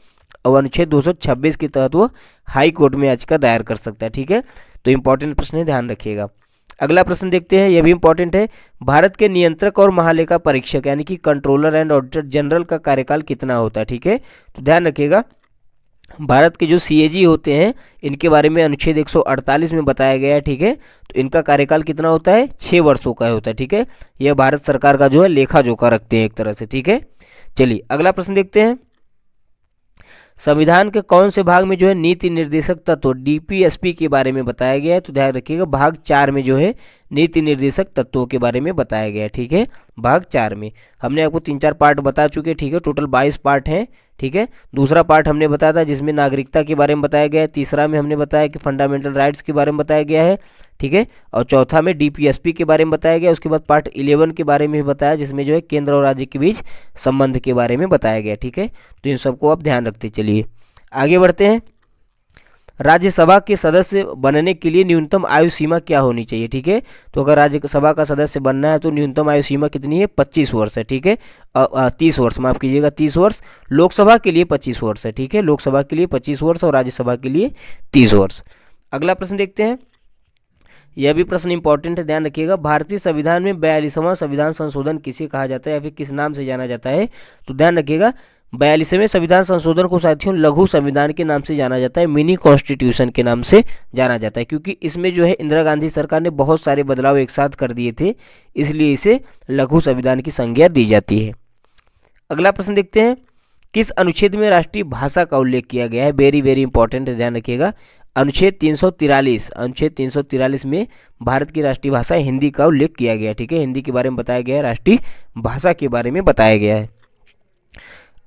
और अनुच्छेद 226 के तहत वह हाई कोर्ट में याचिका दायर कर सकता है, ठीक है। तो इंपॉर्टेंट प्रश्न है, ध्यान रखिएगा। अगला प्रश्न देखते हैं, यह भी इंपॉर्टेंट है। भारत के नियंत्रक और महालेखा परीक्षक यानी कि कंट्रोलर एंड ऑडिटर जनरल का कार्यकाल कितना होता है, ठीक है। तो ध्यान रखिएगा, भारत के जो सीएजी होते हैं इनके बारे में अनुच्छेद 148 में बताया गया है, ठीक है। तो इनका कार्यकाल कितना होता है, 6 वर्षों का होता है, ठीक है। यह भारत सरकार का जो है लेखा जोखा रखते हैं एक तरह से, ठीक है। चलिए अगला प्रश्न देखते हैं। संविधान के कौन से भाग में जो है नीति निर्देशक तत्व डीपीएसपी के बारे में बताया गया है, तो ध्यान रखिएगा भाग 4 में जो है नीति निर्देशक तत्वों के बारे में बताया गया है, ठीक है। भाग 4 में हमने आपको 3-4 पार्ट बता चुके हैं, ठीक है। टोटल 22 पार्ट हैं, ठीक है। दूसरा पार्ट हमने बताया था जिसमें नागरिकता के बारे में बताया गया है, तीसरा में हमने बताया कि फंडामेंटल राइट्स के बारे में बताया गया है, ठीक है। और चौथा में डीपीएसपी के बारे में बताया गया। उसके बाद पार्ट 11 के बारे में भी बताया जिसमें जो है केंद्र और राज्य के बीच संबंध के बारे में बताया गया, ठीक है। तो इन सबको आप ध्यान रखते चलिए। आगे बढ़ते हैं। राज्यसभा के सदस्य बनने के लिए न्यूनतम आयु सीमा क्या होनी चाहिए, ठीक है। तो अगर राज्यसभा का सदस्य बनना है तो न्यूनतम आयु सीमा कितनी है, 25 वर्ष है, ठीक है। 30 वर्ष, माफ कीजिएगा, 30 वर्ष। लोकसभा के लिए 25 वर्ष है, ठीक है। लोकसभा के लिए 25 वर्ष और राज्यसभा के लिए 30 वर्ष। अगला प्रश्न देखते हैं, यह भी प्रश्न इंपॉर्टेंट है, ध्यान रखिएगा। भारतीय संविधान में 42वां संविधान संशोधन किसे कहा जाता है या फिर किस नाम से जाना जाता है, तो ध्यान रखिएगा 42वें संविधान संशोधन को साथियों लघु संविधान के नाम से जाना जाता है, मिनी कॉन्स्टिट्यूशन के नाम से जाना जाता है, क्योंकि इसमें जो है इंदिरा गांधी सरकार ने बहुत सारे बदलाव एक साथ कर दिए थे, इसलिए इसे लघु संविधान की संज्ञा दी जाती है। अगला प्रश्न देखते हैं, किस अनुच्छेद में राष्ट्रीय भाषा का उल्लेख किया गया है, वेरी वेरी इंपॉर्टेंट है, ध्यान रखिएगा। अनुच्छेद 343, अनुच्छेद 343 में भारत की राष्ट्रीय भाषा हिंदी का उल्लेख किया गया है, ठीक है। हिंदी के बारे में बताया गया है, राष्ट्रीय भाषा के बारे में बताया गया है।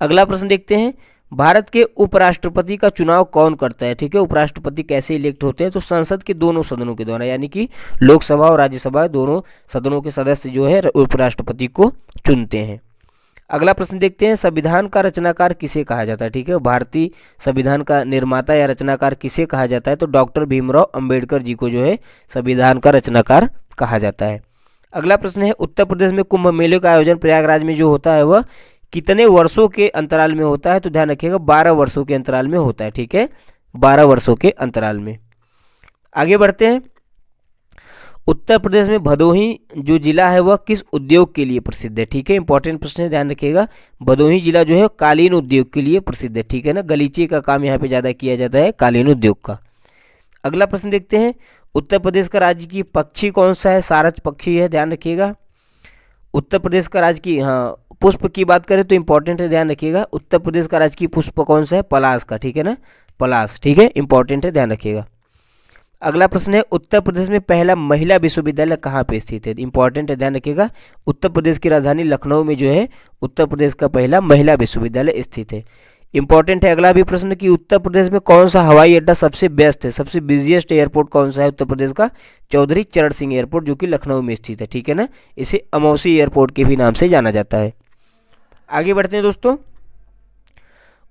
अगला प्रश्न देखते हैं, भारत के उपराष्ट्रपति का चुनाव कौन करता है, ठीक है। उपराष्ट्रपति कैसे इलेक्ट होते हैं, तो संसद के दोनों सदनों के द्वारा, यानी कि लोकसभा और राज्यसभा दोनों सदनों के सदस्य जो है उपराष्ट्रपति को चुनते हैं। अगला प्रश्न देखते हैं, संविधान का रचनाकार किसे कहा जाता है, ठीक है। भारतीय संविधान का निर्माता या रचनाकार किसे कहा जाता है, तो डॉक्टर भीमराव अंबेडकर जी को जो है संविधान का रचनाकार कहा जाता है। अगला प्रश्न है, उत्तर प्रदेश में कुंभ मेले का आयोजन प्रयागराज में जो होता है वह कितने वर्षों के अंतराल में होता है, तो ध्यान रखिएगा 12 वर्षों के अंतराल में होता है, ठीक है। 12 वर्षों के अंतराल में। आगे बढ़ते हैं, उत्तर प्रदेश में भदोही जो जिला है वह किस उद्योग के लिए प्रसिद्ध है, ठीक है। इंपॉर्टेंट प्रश्न है, ध्यान रखिएगा। भदोही जिला जो है कालीन उद्योग के लिए प्रसिद्ध है, ठीक है ना। गलीचे का काम यहाँ पे ज्यादा किया जाता है, कालीन उद्योग का। अगला प्रश्न देखते हैं, उत्तर प्रदेश का राज्य की पक्षी कौन सा है, सारस पक्षी है, ध्यान रखिएगा। उत्तर प्रदेश का राज्य की, हाँ, पुष्प की बात करें तो इंपॉर्टेंट है, ध्यान रखिएगा। उत्तर प्रदेश का राजकीय पुष्प कौन सा है, पलाश का, ठीक है ना, पलाश, ठीक है, इंपॉर्टेंट है, ध्यान रखिएगा। अगला प्रश्न है, उत्तर प्रदेश में पहला महिला विश्वविद्यालय कहाँ पे स्थित है, इंपॉर्टेंट है, ध्यान रखिएगा। उत्तर प्रदेश की राजधानी लखनऊ में जो है उत्तर प्रदेश का पहला महिला विश्वविद्यालय स्थित है। इंपॉर्टेंट है अगला भी प्रश्न कि उत्तर प्रदेश में कौन सा हवाई अड्डा सबसे बेस्ट है, सबसे बिजिएस्ट एयरपोर्ट कौन सा है उत्तर प्रदेश का, चौधरी चरण सिंह एयरपोर्ट जो कि लखनऊ में स्थित है, ठीक है ना। इसे अमौसी एयरपोर्ट के भी नाम से जाना जाता है। आगे बढ़ते हैं दोस्तों,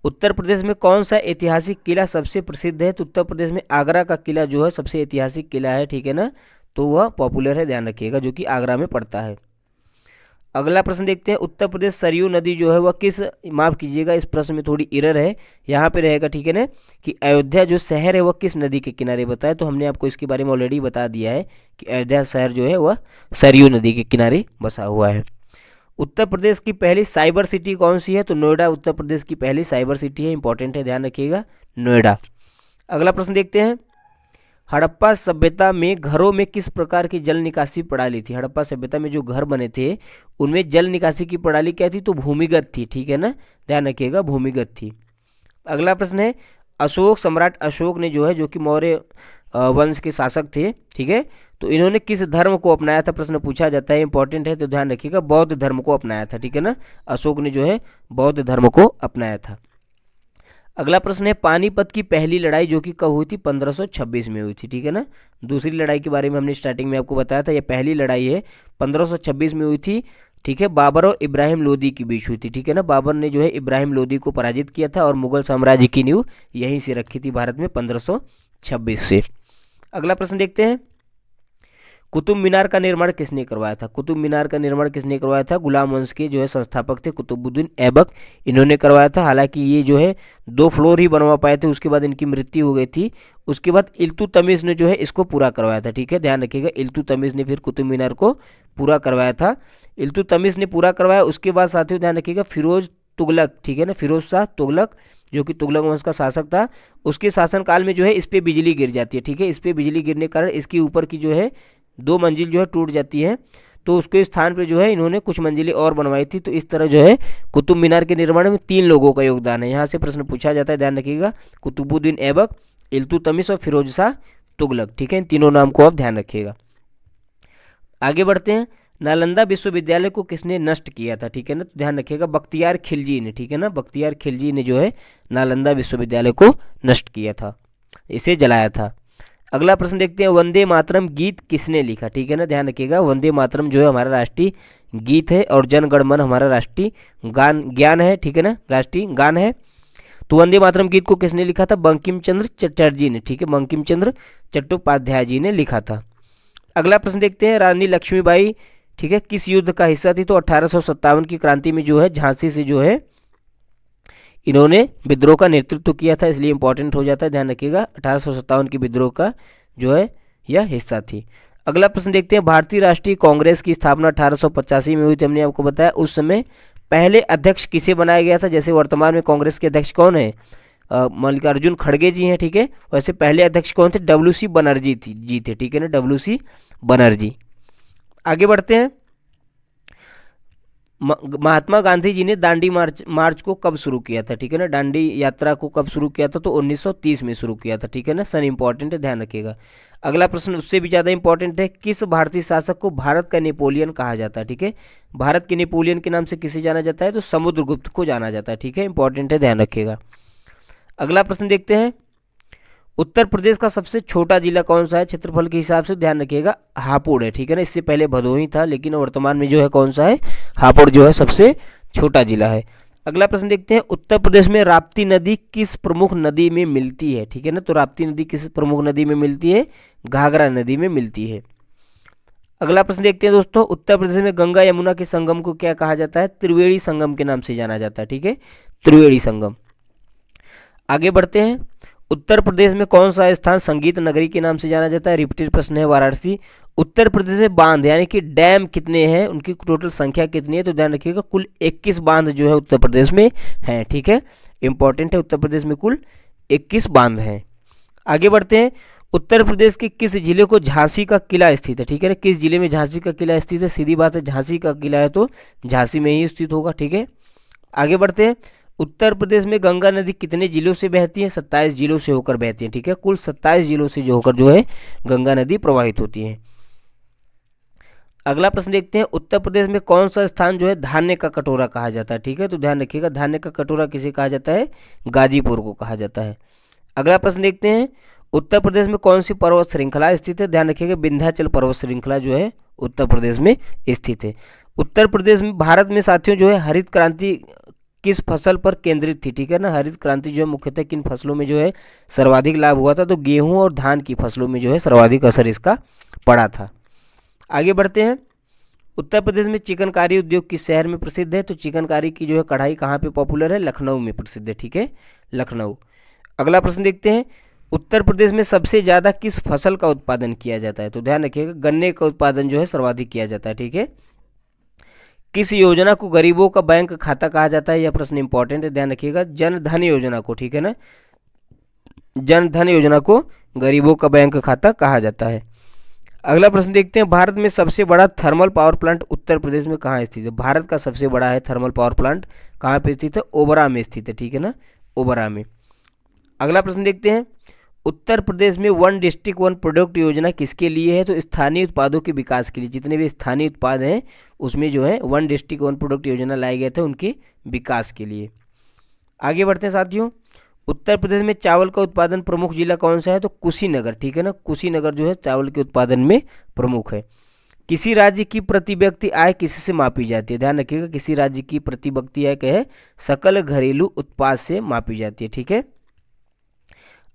उत्तर प्रदेश में कौन सा ऐतिहासिक किला सबसे प्रसिद्ध है, तो उत्तर प्रदेश में आगरा का किला जो है सबसे ऐतिहासिक किला है, ठीक है ना। तो वह पॉपुलर है, ध्यान रखिएगा, जो कि आगरा में पड़ता है। अगला प्रश्न देखते हैं, उत्तर प्रदेश सरयू नदी जो है वह किस, माफ कीजिएगा इस प्रश्न में थोड़ी एरर है, यहाँ पे रहेगा, ठीक है ना, कि अयोध्या जो शहर है वह किस नदी के किनारे बताए, तो हमने आपको इसके बारे में ऑलरेडी बता दिया है कि अयोध्या शहर जो है वह सरयू नदी के किनारे बसा हुआ है। उत्तर प्रदेश की पहली साइबर सिटी कौन सी है, तो नोएडा उत्तर प्रदेश की पहली साइबर सिटी है, इंपॉर्टेंट है, ध्यान रखिएगा, नोएडा। अगला प्रश्न देखते हैं, हड़प्पा सभ्यता में घरों में किस प्रकार की जल निकासी प्रणाली थी? हड़प्पा सभ्यता में जो घर बने थे उनमें जल निकासी की प्रणाली क्या थी? तो भूमिगत थी, ठीक है ना, ध्यान रखिएगा, भूमिगत थी। अगला प्रश्न है, अशोक, सम्राट अशोक ने जो है, जो कि मौर्य वंश के शासक थे, ठीक है, तो इन्होंने किस धर्म को अपनाया था? प्रश्न पूछा जाता है, इंपॉर्टेंट है, तो ध्यान रखिएगा, बौद्ध धर्म को अपनाया था, ठीक है ना, अशोक ने जो है बौद्ध धर्म को अपनाया था। अगला प्रश्न है, पानीपत की पहली लड़ाई जो कि कब हुई थी? 1526 में हुई थी, ठीक है ना। दूसरी लड़ाई के बारे में हमने स्टार्टिंग में आपको बताया था, यह पहली लड़ाई है, 1526 में हुई थी, ठीक है, बाबर और इब्राहिम लोदी के बीच हुई थी, ठीक है ना। बाबर ने जो है इब्राहिम लोदी को पराजित किया था और मुगल साम्राज्य की नींव यहीं से रखी थी भारत में 1526 से। अगला प्रश्न देखते हैं, कुतुब मीनार का निर्माण किसने करवाया था? कुतुब मीनार का निर्माण किसने करवाया था? गुलाम वंश के जो है संस्थापक थे कुतुबुद्दीन ऐबक, इन्होंने करवाया था। हालांकि ये जो है 2 फ्लोर ही बनवा पाए थे, उसके बाद इनकी मृत्यु हो गई थी। उसके बाद इल्तुतमिश ने जो है इसको पूरा करवाया था, ठीक है, ध्यान रखिएगा, इल्तुतमिश ने फिर कुतुब मीनार को पूरा करवाया था। इल्तुतमिश ने पूरा करवाया, उसके बाद साथियों ध्यान रखिएगा फिरोज तुगलक, ठीक है ना, फिरोज शाह तुगलक जो कि तुगलक वंश का शासक था, उसके शासनकाल में जो है इस पे बिजली गिर जाती है, ठीक है, इस पे बिजली गिरने के कारण इसके ऊपर की जो है 2 मंजिल जो है टूट जाती है, तो उसके स्थान पे जो है इन्होंने कुछ मंजिलें और बनवाई थी। तो इस तरह जो है कुतुब मीनार के निर्माण में 3 लोगों का योगदान है। यहाँ से प्रश्न पूछा जाता है, ध्यान रखिएगा, कुतुबुद्दीन ऐबक, इल्तुतमिश और फिरोज शाह तुगलक, ठीक है, इन तीनों नाम को आप ध्यान रखिएगा। आगे बढ़ते हैं, नालंदा विश्वविद्यालय को किसने नष्ट किया था? ठीक है ना, तो ध्यान रखिएगा, बख्तियार खिलजी ने, ठीक है ना, बख्तियार खिलजी ने जो है नालंदा विश्वविद्यालय को नष्ट किया था, इसे जलाया था। अगला प्रश्न देखते हैं, वंदे मातरम गीत किसने लिखा? ठीक है ना, ध्यान रखिएगा, वंदे मातरम जो है हमारा राष्ट्रीय गीत है और जन गण मन हमारा राष्ट्रीय गान ज्ञान है, ठीक है ना, राष्ट्रीय गान है। तो वंदे मातरम गीत को किसने लिखा था? बंकिम चंद्र चटर्जी ने, ठीक है, बंकिम चंद्र चट्टोपाध्याय जी ने लिखा था। अगला प्रश्न देखते हैं, रानी लक्ष्मीबाई, ठीक है, किस युद्ध का हिस्सा थी? तो 1857 की क्रांति में जो है झांसी से जो है इन्होंने विद्रोह का नेतृत्व किया था, इसलिए इंपॉर्टेंट हो जाता है, ध्यान रखिएगा, 1857 की विद्रोह का जो है यह हिस्सा थी। अगला प्रश्न देखते हैं, भारतीय राष्ट्रीय कांग्रेस की स्थापना 1885 में हुई थी, हमने आपको बताया। उस समय पहले अध्यक्ष किसे बनाया गया था? जैसे वर्तमान में कांग्रेस के अध्यक्ष कौन है? मल्लिकार्जुन खड़गे जी हैं, ठीक है, वैसे पहले अध्यक्ष कौन थे? डब्ल्यू.सी. बनर्जी जी थे, ठीक है ना, डब्ल्यू.सी. बनर्जी। आगे बढ़ते हैं, महात्मा गांधी जी ने दांडी मार्च को कब शुरू किया था? ठीक है ना, दांडी यात्रा को कब शुरू किया था? तो 1930 में शुरू किया था, ठीक है ना, सन इंपॉर्टेंट है, ध्यान रखिएगा। अगला प्रश्न उससे भी ज्यादा इंपॉर्टेंट है, किस भारतीय शासक को भारत का नेपोलियन कहा जाता है? ठीक है, भारत के नेपोलियन के नाम से किसे जाना जाता है? तो समुद्रगुप्त को जाना जाता है, ठीक है, इंपॉर्टेंट है, ध्यान रखिएगा। अगला प्रश्न देखते हैं, उत्तर प्रदेश का सबसे छोटा जिला कौन सा है क्षेत्रफल के हिसाब से? ध्यान रखिएगा, हापुड़ है, ठीक है ना, इससे पहले भदोही था, लेकिन वर्तमान में जो है कौन सा है? हापुड़ जो है सबसे छोटा जिला है। अगला प्रश्न देखते हैं, उत्तर प्रदेश में राप्ती नदी किस प्रमुख नदी में मिलती है? ठीक है ना, तो राप्ती नदी किस प्रमुख नदी में मिलती है? घाघरा नदी में मिलती है। अगला प्रश्न देखते हैं दोस्तों, उत्तर प्रदेश में गंगा यमुना के संगम को क्या कहा जाता है? त्रिवेणी संगम के नाम से जाना जाता है, ठीक है, त्रिवेणी संगम। आगे बढ़ते हैं, उत्तर प्रदेश में कौन सा स्थान संगीत नगरी के नाम से जाना जाता है? रिपीटेड प्रश्न है, वाराणसी। उत्तर प्रदेश में बांध यानी कि डैम कितने हैं, उनकी टोटल संख्या कितनी है? तो ध्यान रखिएगा, कुल 21 बांध जो है उत्तर प्रदेश में हैं, ठीक है, इंपॉर्टेंट है, उत्तर प्रदेश में कुल 21 बांध हैं। आगे बढ़ते हैं, उत्तर प्रदेश के किस जिले को झांसी का किला स्थित है? ठीक है ना, किस जिले में झांसी का किला स्थित है? सीधी बात है, झांसी का किला है तो झांसी में ही स्थित होगा, ठीक है। आगे बढ़ते हैं, उत्तर प्रदेश में गंगा नदी कितने जिलों से बहती है? 27 जिलों से होकर बहती है, ठीक है, कुल 27 जिलों से जो होकर जो है गंगा नदी प्रवाहित होती है। अगला प्रश्न देखते हैं, उत्तर प्रदेश में कौन सा स्थान जो है धान्य का कटोरा कहा जाता है? ठीक है, तो ध्यान रखिएगा, धान्य का कटोरा किसे कहा जाता है? गाजीपुर को कहा जाता है। अगला प्रश्न देखते हैं, उत्तर प्रदेश में कौन सी पर्वत श्रृंखला स्थित है? ध्यान रखिएगा, विंध्याचल पर्वत श्रृंखला जो है उत्तर प्रदेश में स्थित है। उत्तर प्रदेश में भारत में साथियों जो है हरित क्रांति किस फसल पर केंद्रित थी? ठीक है ना, हरित क्रांति जो है मुख्यतः किन फसलों में जो है सर्वाधिक लाभ हुआ था? तो गेहूं और धान की फसलों में जो है सर्वाधिक असर इसका पड़ा था। आगे बढ़ते हैं, उत्तर प्रदेश में चिकनकारी उद्योग किस शहर में प्रसिद्ध है? तो चिकनकारी की जो है कढ़ाई कहाँ पे पॉपुलर है? लखनऊ में प्रसिद्ध है, ठीक है, लखनऊ। अगला प्रश्न देखते हैं, उत्तर प्रदेश में सबसे ज्यादा किस फसल का उत्पादन किया जाता है? तो ध्यान रखिएगा, गन्ने का उत्पादन जो है सर्वाधिक किया जाता है, ठीक है। किस योजना को गरीबों का बैंक खाता कहा जाता है? यह प्रश्न इंपॉर्टेंट है, ध्यान रखिएगा, जन धन योजना को, ठीक है ना, जन धन योजना को गरीबों का बैंक खाता कहा जाता है। अगला प्रश्न देखते हैं, भारत में सबसे बड़ा thermal power plant Uttar Pradesh में कहाँ स्थित है? भारत का सबसे बड़ा है थर्मल पावर प्लांट, कहाँ पे स्थित है? ओबरा में स्थित है, ठीक है ना, ओबरा में। अगला प्रश्न देखते हैं, उत्तर प्रदेश में वन डिस्ट्रिक्ट वन प्रोडक्ट योजना किसके लिए है? तो स्थानीय उत्पादों के विकास के लिए। जितने भी स्थानीय उत्पाद हैं उसमें जो है वन डिस्ट्रिक्ट वन प्रोडक्ट योजना लाई गए थे उनके विकास के लिए। आगे बढ़ते हैं साथियों, उत्तर प्रदेश में चावल का उत्पादन प्रमुख जिला कौन सा है? तो कुशीनगर, ठीक है ना, कुशीनगर जो है चावल के उत्पादन में प्रमुख है। किसी राज्य की प्रति व्यक्ति आय किससे मापी जाती है? ध्यान रखिएगा, किसी राज्य की प्रति व्यक्ति आय क्या है? सकल घरेलू उत्पाद से मापी जाती है, ठीक है।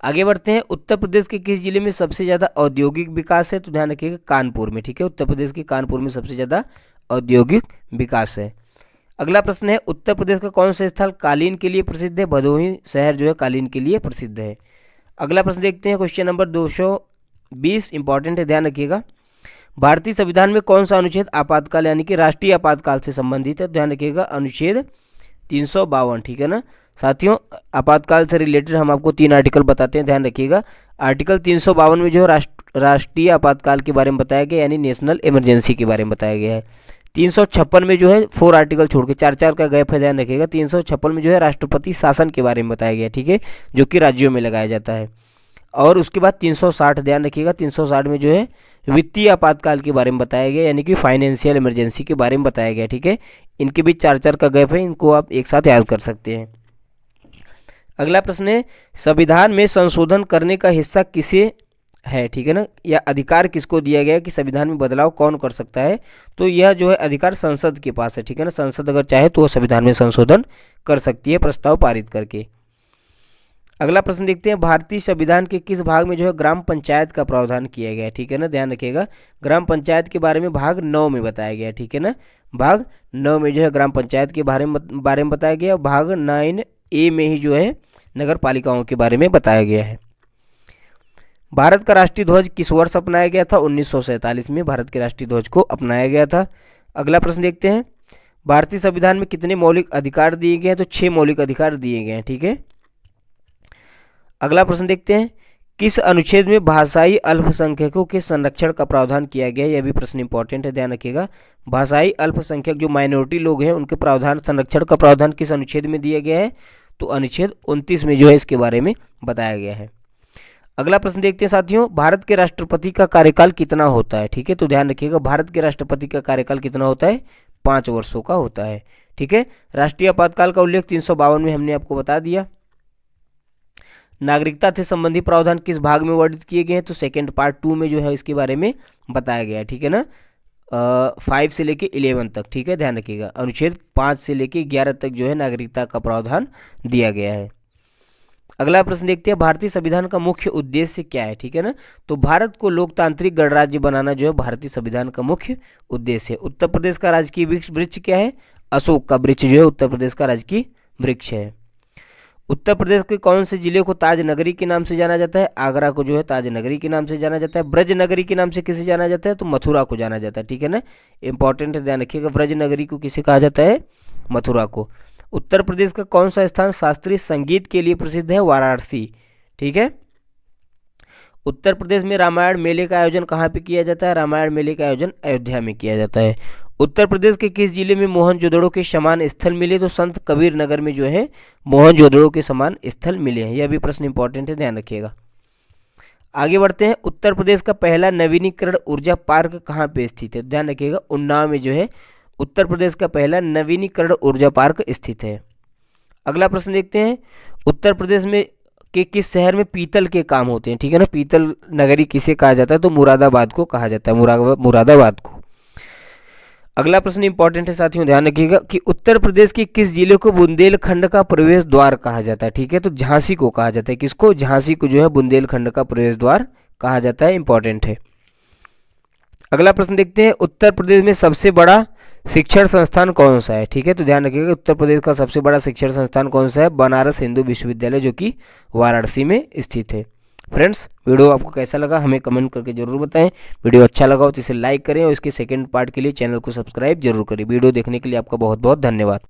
आगे बढ़ते हैं, उत्तर प्रदेश के किस जिले में सबसे ज्यादा औद्योगिक विकास है? तो ध्यान रखिएगा कानपुर में, ठीक है, उत्तर प्रदेश के कानपुर में सबसे ज्यादा औद्योगिक विकास है। अगला प्रश्न है, उत्तर प्रदेश का कौन सा स्थल कालीन के लिए प्रसिद्ध है? भदोही शहर जो है कालीन के लिए प्रसिद्ध है। अगला प्रश्न देखते हैं, क्वेश्चन नंबर 220 इंपॉर्टेंट है, ध्यान रखिएगा। भारतीय संविधान में कौन सा अनुच्छेद आपातकाल यानी कि राष्ट्रीय आपातकाल से संबंधित है? ध्यान रखिएगा अनुच्छेद 352, ठीक है ना साथियों। आपातकाल से रिलेटेड हम आपको 3 आर्टिकल बताते हैं, ध्यान रखिएगा। आर्टिकल 352 में जो राष्ट्रीय आपातकाल के बारे में बताया गया यानी नेशनल इमरजेंसी के बारे में बताया गया है। 356 में जो है 4 आर्टिकल छोड़ के 4 का गैप है, ध्यान रखिएगा। 356 में जो है राष्ट्रपति शासन के बारे में बताया गया, ठीक है, जो कि राज्यों में लगाया जाता है। और उसके बाद 360, ध्यान रखिएगा, 360 में जो है वित्तीय आपातकाल के बारे में बताया गया यानी कि फाइनेंशियल इमरजेंसी के बारे में बताया गया, ठीक है। इनके बीच 4 का गैप है, इनको आप एक साथ याद कर सकते हैं। अगला प्रश्न है, संविधान में संशोधन करने का हिस्सा किसे है, ठीक है ना, या अधिकार किसको दिया गया कि संविधान में बदलाव कौन कर सकता है? तो यह जो है अधिकार संसद के पास है, ठीक है ना। संसद अगर चाहे तो वह संविधान में संशोधन कर सकती है प्रस्ताव पारित करके। अगला प्रश्न देखते हैं, भारतीय संविधान के किस भाग में जो है ग्राम पंचायत का प्रावधान किया गया है? ठीक है ना, ध्यान रखिएगा, ग्राम पंचायत के बारे में भाग 9 में बताया गया है, ठीक है ना। भाग 9 में जो है ग्राम पंचायत के बारे में बताया गया। भाग 9A में ही जो है नगर पालिकाओं के बारे में बताया गया है। भारत का राष्ट्रीय ध्वज किस वर्ष अपनाया गया था? 1947 में भारत के राष्ट्रीय ध्वज को अपनाया गया था। अगला प्रश्न देखते हैं, भारतीय संविधान में कितने मौलिक अधिकार दिए गए हैं? तो 6 मौलिक अधिकार दिए गए हैं, ठीक है। अगला प्रश्न देखते हैं, किस अनुच्छेद में भाषाई अल्पसंख्यकों के संरक्षण का प्रावधान किया गया है? यह भी प्रश्न इंपॉर्टेंट है, ध्यान रखिएगा। भाषाई अल्पसंख्यक जो माइनॉरिटी लोग हैं उनके प्रावधान संरक्षण का प्रावधान किस अनुच्छेद में दिया गया है? तो अनुच्छेद 29 में जो है इसके बारे में बताया गया है। अगला प्रश्न देखते हैं साथियों, भारत के राष्ट्रपति का कार्यकाल कितना होता है? ठीक है, तो ध्यान रखिएगा, भारत के राष्ट्रपति का कार्यकाल कितना होता है? 5 वर्षों का होता है, ठीक है। राष्ट्रीय आपातकाल का उल्लेख 352 में हमने आपको बता दिया। नागरिकता से संबंधित प्रावधान किस भाग में वर्णित किए गए हैं? तो सेकंड पार्ट 2 में जो है इसके बारे में बताया गया है, ठीक है ना। 5 से लेके 11 तक, ठीक है, ध्यान रखिएगा। अनुच्छेद 5 से लेके 11 तक जो है नागरिकता का प्रावधान दिया गया है। अगला प्रश्न देखते हैं, भारतीय संविधान का मुख्य उद्देश्य क्या है? ठीक है ना, तो भारत को लोकतांत्रिक गणराज्य बनाना जो है भारतीय संविधान का मुख्य उद्देश्य है। उत्तर प्रदेश का राजकीय वृक्ष क्या है? अशोक का वृक्ष जो है उत्तर प्रदेश का राजकीय वृक्ष है। उत्तर प्रदेश के कौन से जिले को ताज नगरी के नाम से जाना जाता है? आगरा को जो है ताज नगरी के नाम से जाना जाता है। ब्रज नगरी के नाम से किसे जाना जाता है? तो मथुरा को जाना जाता है, ठीक है ना, इंपॉर्टेंट है, ध्यान रखिएगा। ब्रज नगरी को किसे कहा जाता है? मथुरा को। उत्तर प्रदेश का कौन सा स्थान शास्त्रीय संगीत के लिए प्रसिद्ध है? वाराणसी, ठीक है। उत्तर प्रदेश में रामायण मेले का आयोजन कहाँ पे किया जाता है? रामायण मेले का आयोजन अयोध्या में किया जाता है। उत्तर प्रदेश के किस जिले में मोहनजोदड़ो के समान स्थल मिले? तो संत कबीर नगर में जो है मोहनजोदड़ो के समान स्थल मिले हैं। यह भी प्रश्न इंपॉर्टेंट है, ध्यान रखिएगा। आगे बढ़ते हैं, उत्तर प्रदेश का पहला नवीनीकरण ऊर्जा पार्क कहाँ पे स्थित है? ध्यान रखिएगा, उन्नाव में जो है उत्तर प्रदेश का पहला नवीनीकरण ऊर्जा पार्क स्थित है। अगला प्रश्न देखते हैं, उत्तर प्रदेश में के किस शहर में पीतल के काम होते हैं? ठीक है ना, पीतल नगरी किसे कहा जाता है? तो मुरादाबाद को कहा जाता है, मुरादाबाद को। अगला प्रश्न इंपॉर्टेंट है साथियों, ध्यान रखिएगा कि उत्तर प्रदेश के किस जिले को बुंदेलखंड का प्रवेश द्वार कहा जाता है? ठीक है, तो झांसी को कहा जाता है। किसको? झांसी को जो है बुंदेलखंड का प्रवेश द्वार कहा जाता है, इंपॉर्टेंट है। अगला प्रश्न देखते हैं, उत्तर प्रदेश में सबसे बड़ा शिक्षण संस्थान कौन सा है? ठीक है, तो ध्यान रखिएगा, उत्तर प्रदेश का सबसे बड़ा शिक्षण संस्थान कौन सा है? बनारस हिंदू विश्वविद्यालय, जो कि वाराणसी में स्थित है। फ्रेंड्स, वीडियो आपको कैसा लगा हमें कमेंट करके जरूर बताएं। वीडियो अच्छा लगा हो तो इसे लाइक करें और इसके सेकंड पार्ट के लिए चैनल को सब्सक्राइब जरूर करें। वीडियो देखने के लिए आपका बहुत बहुत धन्यवाद।